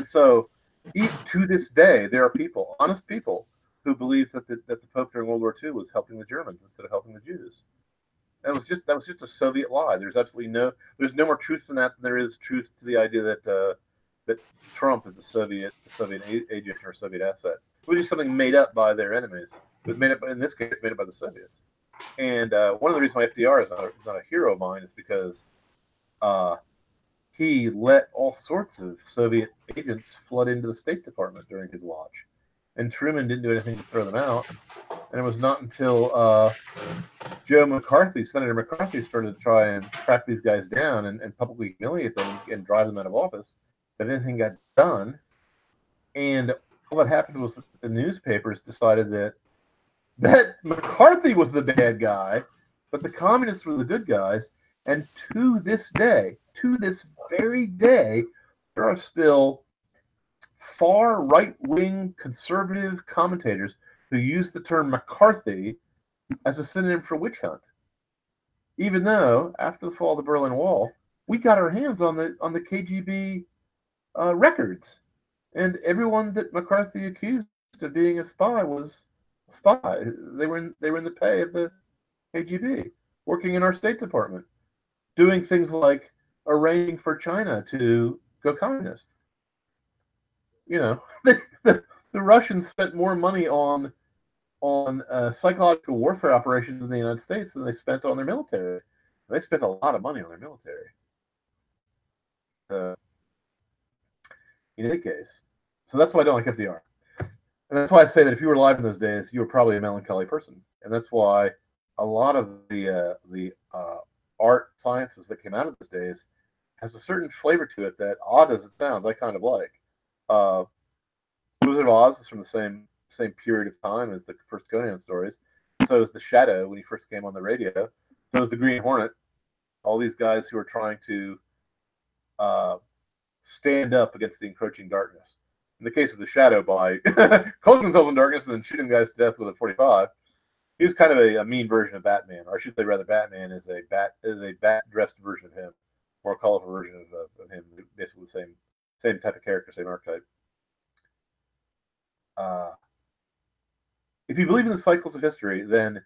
so, to this day, there are people, honest people, who believe that the Pope during World War II was helping the Germans instead of helping the Jews. That was just a Soviet lie. There's no more truth in that than there is truth to the idea that Trump is a Soviet agent or a Soviet asset. It was just something made up by their enemies. It was made up, in this case, made up by the Soviets. And one of the reasons why FDR is not a hero of mine is because he let all sorts of Soviet agents flood into the State Department during his watch. And Truman didn't do anything to throw them out. And it was not until Senator McCarthy, started to try and track these guys down and publicly humiliate them and drive them out of office that anything got done. And all that happened was that the newspapers decided that McCarthy was the bad guy, but the communists were the good guys. And to this very day, there are still far right-wing conservative commentators who use the term McCarthy as a synonym for witch hunt. Even though, after the fall of the Berlin Wall, we got our hands on the KGB records, and everyone that McCarthy accused of being a spy was a spy. They were in the pay of the KGB, working in our State Department, doing things like arranging for China to go communist. You know, the Russians spent more money on psychological warfare operations in the United States than they spent on their military. They spent a lot of money on their military. In any case, so that's why I don't like FDR, and that's why I say that if you were alive in those days, you were probably a melancholy person, and that's why a lot of the art sciences that came out of those days has a certain flavor to it that, odd as it sounds, I kind of like. Wizard of Oz is from the same period of time as the first Conan stories. So is The Shadow when he first came on the radio. So is The Green Hornet. All these guys who are trying to stand up against the encroaching darkness. In the case of The Shadow, by cloaking themselves in darkness and then shooting guys to death with a .45. He was kind of a mean version of Batman, or I should say, rather, Batman is a bat dressed version of him, more colorful version of him, basically the same type of character, same archetype. If you believe in the cycles of history, then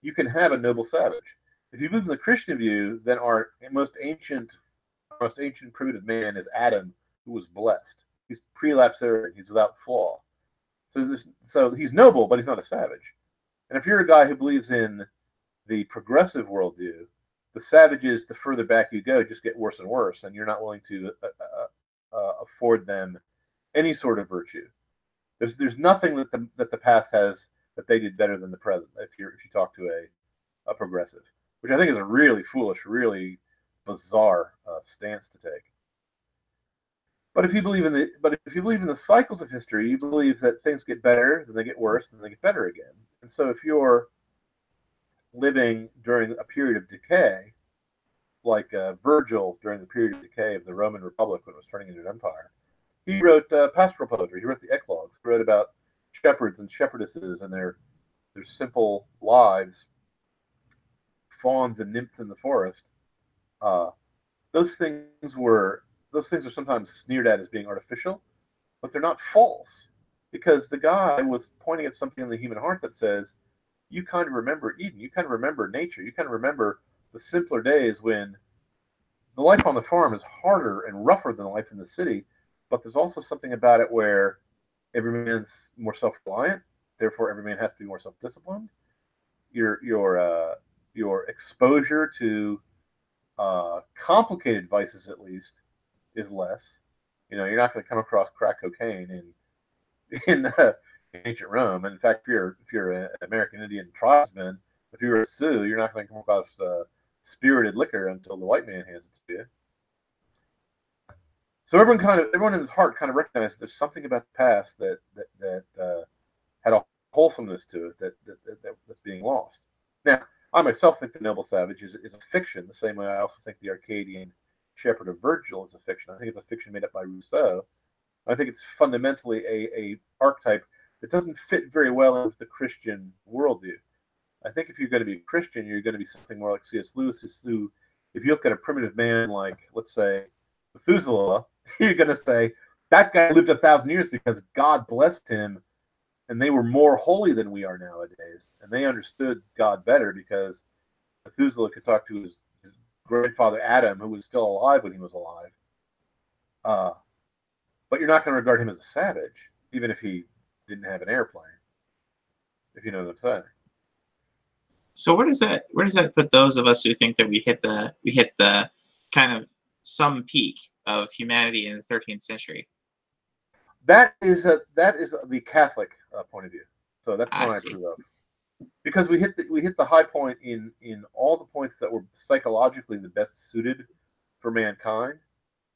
you can have a noble savage. If you believe in the Christian view, then our most ancient primitive man is Adam, who was blessed. He's prelapsarian. He's without flaw. So he's noble, but he's not a savage. And if you're a guy who believes in the progressive worldview, the savages, the further back you go, just get worse and worse, and you're not willing to afford them any sort of virtue. There's nothing that the past has that they did better than the present. If you talk to a progressive, which I think is a really foolish, really bizarre stance to take. But if you believe in the cycles of history, you believe that things get better, then they get worse, then they get better again. And so if you're living during a period of decay, like Virgil during the period of decay of the Roman Republic when it was turning into an empire, he wrote pastoral poetry. He wrote the Eclogues. He wrote about shepherds and shepherdesses and their simple lives, fawns and nymphs in the forest. Those things are sometimes sneered at as being artificial, but they're not false, because the guy was pointing at something in the human heart that says, you kind of remember Eden, you kind of remember nature, you kind of remember the simpler days when the life on the farm is harder and rougher than life in the city, but there's also something about it where every man's more self-reliant, therefore every man has to be more self-disciplined. Your exposure to complicated vices, at least, is less. You're not going to come across crack cocaine in ancient Rome. And in fact, if you're an American Indian tribesman, if you're a Sioux, you're not going to come across spirited liquor until the white man hands it to you. So everyone in his heart kind of recognized there's something about the past that had a wholesomeness to it that's being lost. Now, I myself think the Noble Savage is a fiction, the same way I also think the Arcadian Shepherd of Virgil is a fiction. I think it's a fiction made up by Rousseau. I think it's fundamentally a archetype that doesn't fit very well with the Christian worldview. I think if you're going to be a Christian, you're going to be something more like C.S. Lewis, who, if you look at a primitive man like, let's say, Methuselah, you're going to say, that guy lived 1,000 years because God blessed him, and they were more holy than we are nowadays. And they understood God better because Methuselah could talk to his grandfather Adam, who was still alive when he was alive. But you're not going to regard him as a savage, even if he didn't have an airplane, if you know what I'm saying. So where does that put those of us who think that we hit the kind of some peak of humanity in the 13th century? That is the Catholic point of view. So that's the one I approve of. Because we hit the high point in all the points that were psychologically the best suited for mankind.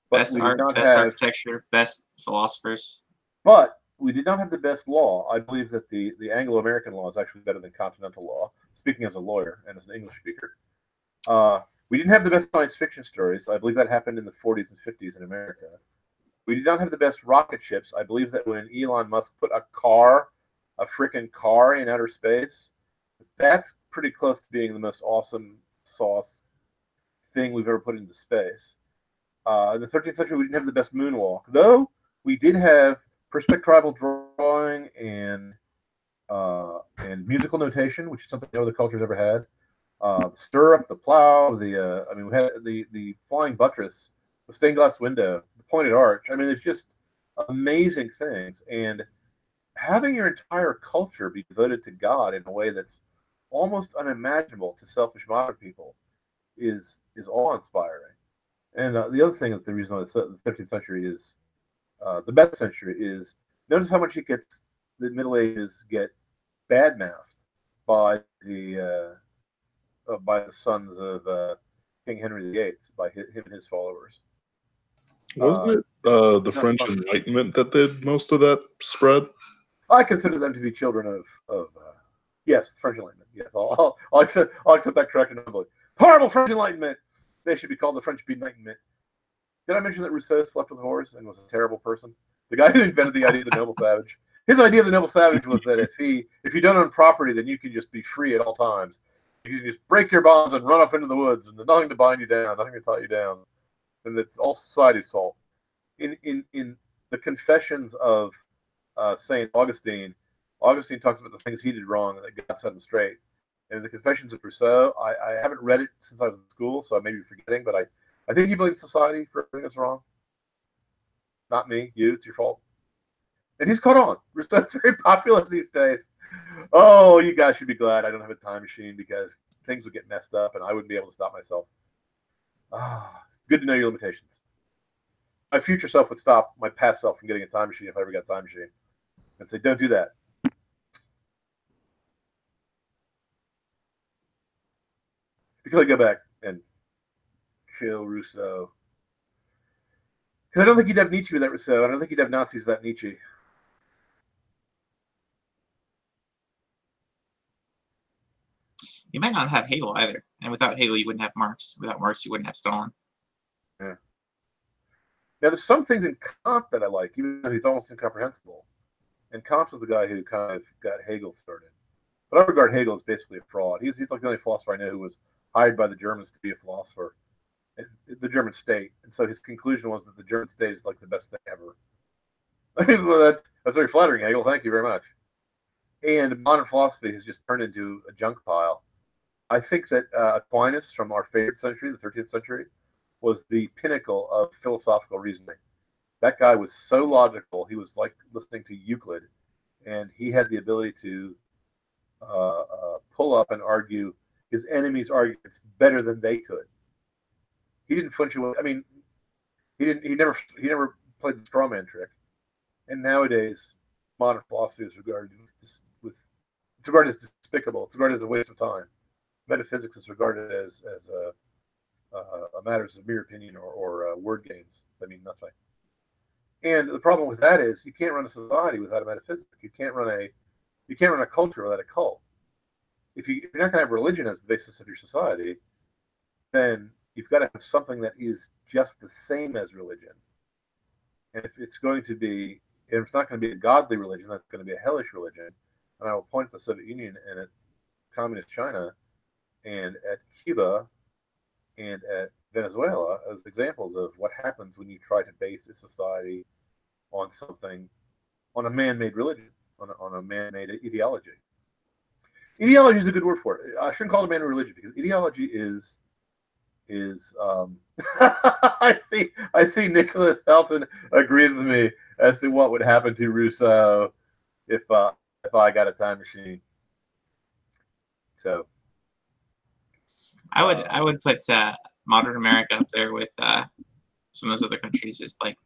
But best art, best architecture, best philosophers. But we did not have the best law. I believe that the Anglo-American law is actually better than continental law, speaking as a lawyer and as an English speaker. We didn't have the best science fiction stories. I believe that happened in the 40s and 50s in America. We did not have the best rocket ships. I believe that when Elon Musk put a freaking car in outer space, that's pretty close to being the most awesome sauce thing we've ever put into space. In the 13th century, we didn't have the best moonwalk, though we did have perspectival drawing and musical notation, which is something no other culture's ever had. The stirrup, the plow, we had the flying buttress, the stained glass window, the pointed arch. I mean, there's just amazing things. And having your entire culture be devoted to God in a way that's almost unimaginable to selfish modern people is awe-inspiring. And the other thing, the reason why the 13th century is the best century is, notice how much the Middle Ages get bad-mouthed by the sons of King Henry VIII, by him and his followers. Wasn't it the French Enlightenment that did most of that spread? I consider them to be children of yes, French Enlightenment. Yes, I'll accept that correction. Horrible French Enlightenment. They should be called the French Enlightenment. Did I mention that Rousseau slept with whores and was a terrible person? The guy who invented the idea of the noble savage. his idea of the noble savage was that if you don't own property, then you can just be free at all times. You can just break your bonds and run off into the woods, and there's nothing to bind you down, nothing to tie you down, and it's all society's fault. In the Confessions of Saint Augustine, Augustine talks about the things he did wrong and that God set him straight. And in the Confessions of Rousseau, I haven't read it since I was in school, so I may be forgetting, but I think he blames society for everything that's wrong. Not me, you, it's your fault. And he's caught on. Rousseau's very popular these days. Oh, you guys should be glad I don't have a time machine because things would get messed up and I wouldn't be able to stop myself. It's good to know your limitations. My future self would stop my past self from getting a time machine if I ever got a time machine and say, don't do that. Because I go back and kill Rousseau. Because I don't think you'd have Nietzsche without Rousseau. I don't think you'd have Nazis without Nietzsche. You might not have Hegel either. And without Hegel, you wouldn't have Marx. Without Marx, you wouldn't have Stalin. Yeah. Now, there's some things in Kant that I like, even though he's almost incomprehensible. And Kant was the guy who kind of got Hegel started. But I regard Hegel as basically a fraud. He's like the only philosopher I know who was hired by the Germans to be a philosopher, the German state. And so his conclusion was that the German state is like the best thing ever. I mean, well, that's very flattering, Hegel. Thank you very much. And modern philosophy has just turned into a junk pile. I think that Aquinas from our favorite century, the 13th century, was the pinnacle of philosophical reasoning. That guy was so logical. He was like listening to Euclid, and he had the ability to pull up and argue his enemies' arguments better than they could. He didn't flinch away. I mean, he never played the straw man trick. And nowadays, modern philosophy is regarded it's regarded as despicable. It's regarded as a waste of time. Metaphysics is regarded as a matters of mere opinion or word games that mean nothing. And the problem with that is you can't run a society without a metaphysic. You can't run a culture without a cult. If you're not going to have religion as the basis of your society, then you've got to have something that is just the same as religion. And if it's not going to be a godly religion, that's going to be a hellish religion. And I will point at the Soviet Union and at communist China and at Cuba and at Venezuela as examples of what happens when you try to base a society on a man-made religion, on a man-made ideology. Ideology is a good word for it. I shouldn't call it a man-made religion because ideology is I see Nicholas Helton agrees with me as to what would happen to Rousseau if I got a time machine. So I would put modern America up there with some of those other countries is like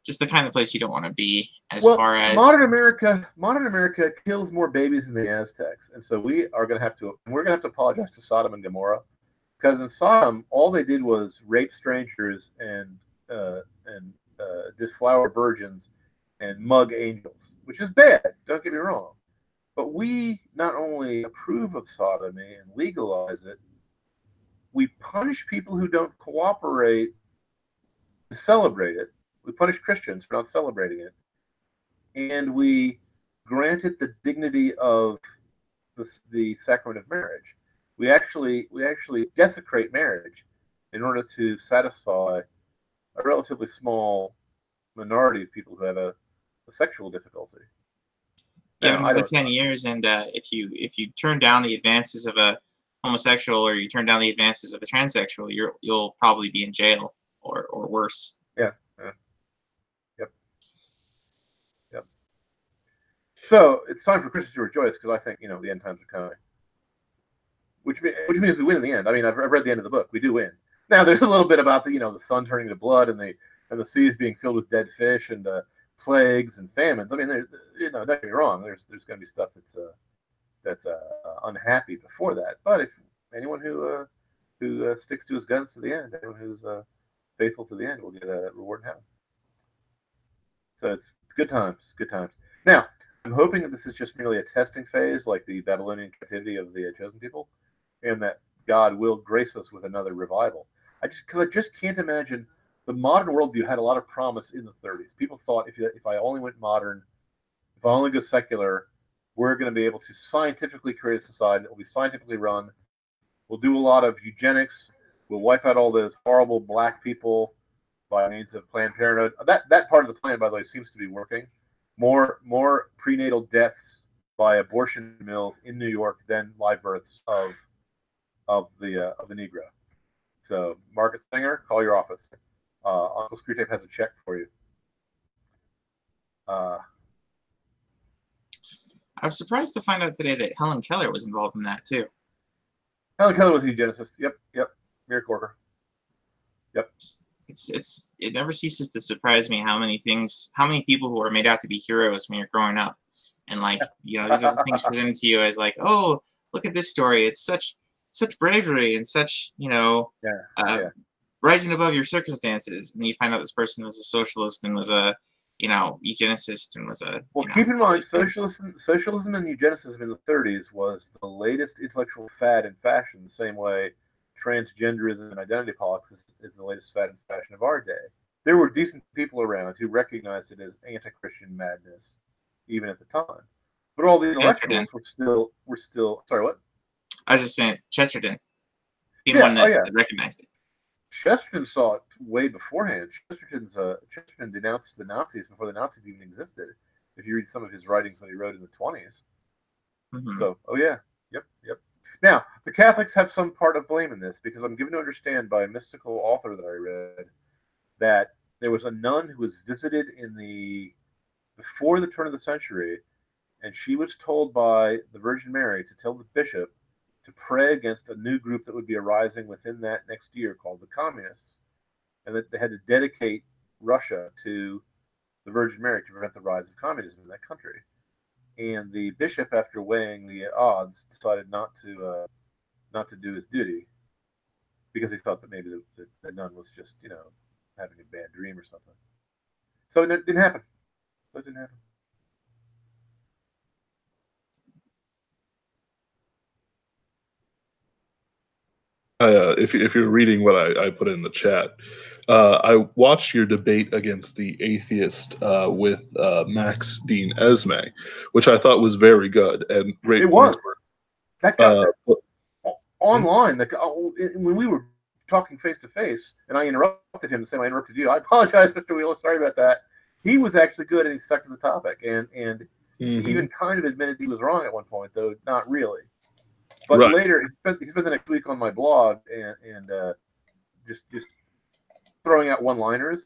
just the kind of place you don't want to be far as modern America kills more babies than the Aztecs, and so we're gonna have to apologize to Sodom and Gomorrah, because in Sodom all they did was rape strangers and deflower virgins and mug angels, which is bad. Don't get me wrong, but we not only approve of sodomy and legalize it, we punish people who don't cooperate to celebrate it. We punish Christians for not celebrating it. And we grant it the dignity of the sacrament of marriage. We actually desecrate marriage in order to satisfy a relatively small minority of people who have a sexual difficulty. Yeah, another 10 years, and if you turn down the advances of a homosexual or you turn down the advances of a transsexual, you'll probably be in jail or worse. Yeah. Yep. So it's time for Christians to rejoice because I think the end times are coming. Which means we win in the end. I mean, I've read the end of the book. We do win. Now there's a little bit about the sun turning to blood and the seas being filled with dead fish and plagues and famines. I mean, don't get me wrong. There's going to be stuff that's unhappy before that. But if anyone who sticks to his guns to the end, anyone who's faithful to the end, will get a reward in heaven. So it's good times. Good times. Now I'm hoping that this is just merely a testing phase, like the Babylonian captivity of the chosen people, and that God will grace us with another revival. I just can't imagine. The modern worldview had a lot of promise in the 30s. People thought if I only went modern, if I only go secular, we're going to be able to scientifically create a society that will be scientifically run. We'll do a lot of eugenics. We'll wipe out all those horrible black people by means of Planned Parenthood. That part of the plan, by the way, seems to be working. More prenatal deaths by abortion mills in New York than live births of the Negro. So, Margaret Singer, call your office. Uncle Screwtape has a check for you. I was surprised to find out today that Helen Keller was involved in that too. Helen Keller was a eugenicist. Yep. Miracle worker. Yep. It never ceases to surprise me how many people who are made out to be heroes when you're growing up, and like these are the things presented to you as like, oh, look at this story. It's such bravery and such rising above your circumstances, and you find out this person was a socialist and was a eugenicist and was a keep in mind socialism and eugenicism in the 30s was the latest intellectual fad and fashion, the same way transgenderism and identity politics is the latest fad and fashion of our day. There were decent people around who recognized it as anti-Christian madness even at the time, but all the intellectuals were still sorry, what? I was just saying Chesterton being one that recognized it. Chesterton saw it way beforehand. Chesterton denounced the Nazis before the Nazis even existed. If you read some of his writings that he wrote in the 20s. Mm-hmm. So, yep. Now, the Catholics have some part of blame in this, because I'm given to understand by a mystical author that I read that there was a nun who was visited before the turn of the century, and she was told by the Virgin Mary to tell the bishop to pray against a new group that would be arising within that next year called the Communists, and that they had to dedicate Russia to the Virgin Mary to prevent the rise of communism in that country. And the bishop, after weighing the odds, decided not to do his duty, because he thought that maybe the nun was just having a bad dream or something. So it didn't happen. If you're reading what I put in the chat, I watched your debate against the atheist with Max Dean Esme, which I thought was very good and great. It was. That got online. When we were talking face to face, and I interrupted him the same way I interrupted you. I apologize, Mr. Wheeler. Sorry about that. He was actually good, and he stuck to the topic, and he even kind of admitted he was wrong at one point, though not really. But later, he spent the next week on my blog and just throwing out one-liners.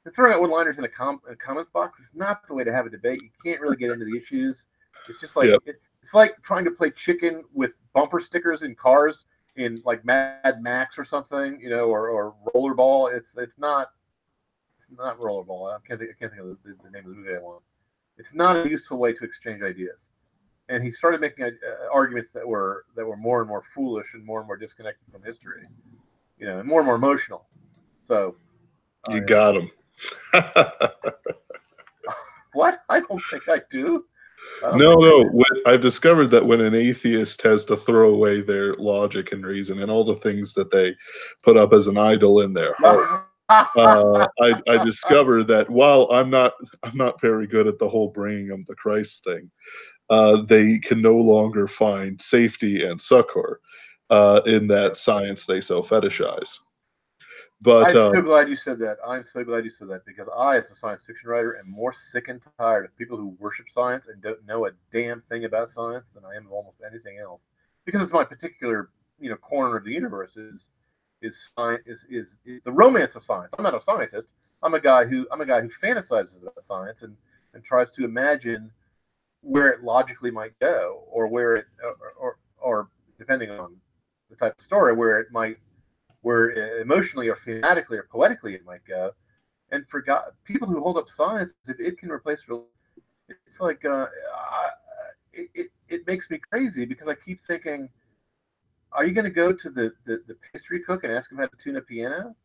And throwing out one-liners in a comments box is not the way to have a debate. You can't really get into the issues. It's just like it's like trying to play chicken with bumper stickers in cars in like Mad Max or something, or Rollerball. It's not Rollerball. I can't think of the name of the movie I want. It's not a useful way to exchange ideas. And he started making arguments that were more and more foolish and more disconnected from history, and more emotional. So you got him. What? I don't think I do. No. I've discovered that when an atheist has to throw away their logic and reason and all the things that they put up as an idol in their heart, I discover that while I'm not very good at the whole bringing them to Christ thing, they can no longer find safety and succor in that science they so fetishize. But I'm so glad you said that. Because I, as a science fiction writer, am more sick and tired of people who worship science and don't know a damn thing about science than I am of almost anything else. Because it's my particular, corner of the universe is the romance of science. I'm not a scientist. I'm a guy who fantasizes about science and tries to imagine where it logically might go, or where it, or depending on the type of story, where emotionally or thematically or poetically it might go. And for people who hold up science, if it can replace religion, it's like it makes me crazy, because I keep thinking, are you going to go to the pastry cook and ask him how to tune a piano?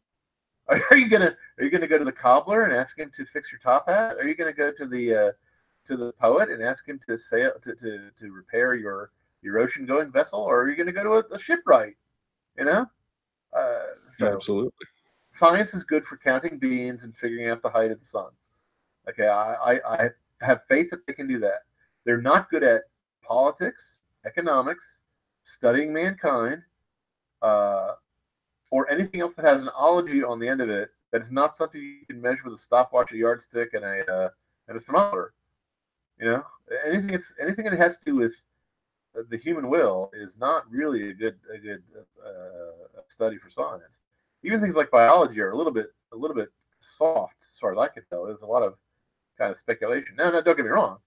Are you going to go to the cobbler and ask him to fix your top hat? Are you going to go to the poet and ask him to repair your ocean going vessel? Or are you going to go to a shipwright? So absolutely. Science is good for counting beans and figuring out the height of the sun. Okay, I have faith that they can do that. They're not good at politics, economics, studying mankind, or anything else that has an ology on the end of it that is not something you can measure with a stopwatch, a yardstick, and a thermometer. You know, anything that has to do with the human will is not really a good study for science. Even things like biology are a little bit soft, as far as I can tell. There's a lot of kind of speculation. No, don't get me wrong.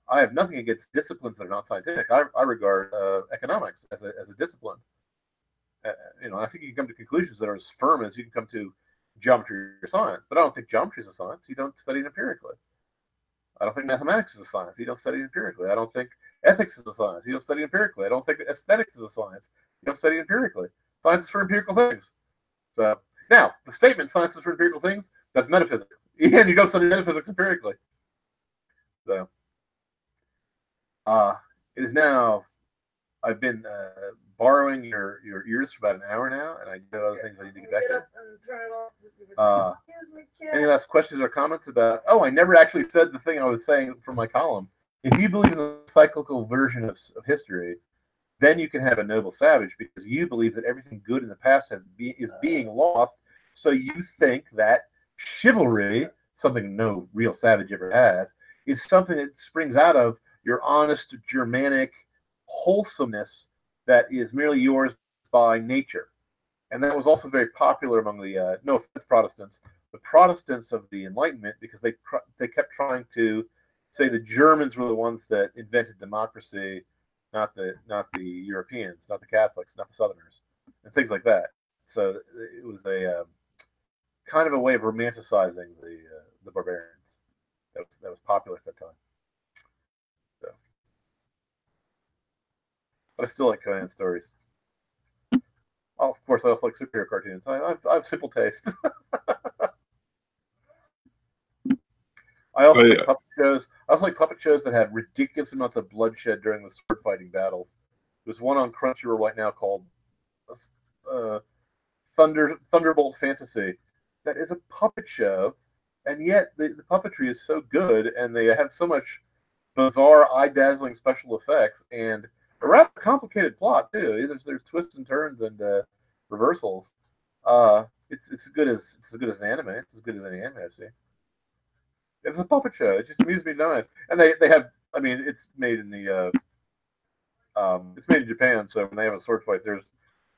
I have nothing against disciplines that are not scientific. I regard economics as a discipline. You know, I think you can come to conclusions that are as firm as you can come to geometry or science. But I don't think geometry is a science. You don't study it empirically. I don't think mathematics is a science. You don't study it empirically. I don't think ethics is a science. You don't study it empirically. I don't think aesthetics is a science. You don't study it empirically. Science is for empirical things. So now the statement "science is for empirical things" that's metaphysics, and you don't study metaphysics empirically. So it is now. I've been borrowing your ears for about an hour now, and I do other things I need to get back to. Up and turn it off. Just give it excuse me, kid. Any last questions or comments about? Oh, I never actually said the thing I was saying from my column. If you believe in the cyclical version of history, then you can have a noble savage because you believe that everything good in the past is being lost. So you think that chivalry, something no real savage ever had, is something that springs out of your honest Germanic wholesomeness that is merely yours by nature. And that was also very popular among the no offense Protestants, the Protestants of the Enlightenment, because they kept trying to say the Germans were the ones that invented democracy, not the Europeans, not the Catholics, not the Southerners, and things like that. So it was a kind of a way of romanticizing the barbarians. That was popular at that time. So. But I still like Conan stories. Oh, of course, I also like superhero cartoons. I have simple taste. I also like puppet shows. I also like puppet shows that had ridiculous amounts of bloodshed during the sword fighting battles. There's one on Crunchyroll right now called Thunderbolt Fantasy. That is a puppet show, and yet the puppetry is so good, and they have so much bizarre, eye-dazzling special effects, and a rather complicated plot too. There's twists and turns and reversals. It's as good as an anime. It's as good as any anime I've seen. It's a puppet show. It just amuses me to know it. And they have. I mean, it's made in the. It's made in Japan, so when they have a sword fight,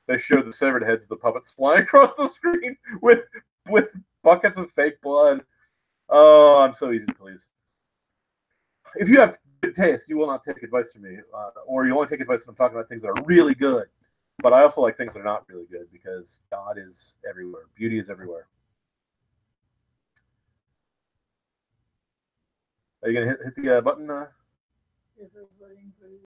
they show the severed heads of the puppets flying across the screen with buckets of fake blood. Oh, I'm so easy to please. If you have good taste, you will not take advice from me, or you only take advice when I'm talking about things that are really good. But I also like things that are not really good because God is everywhere. Beauty is everywhere. Are you gonna hit the button? Yes, I'm waiting for you.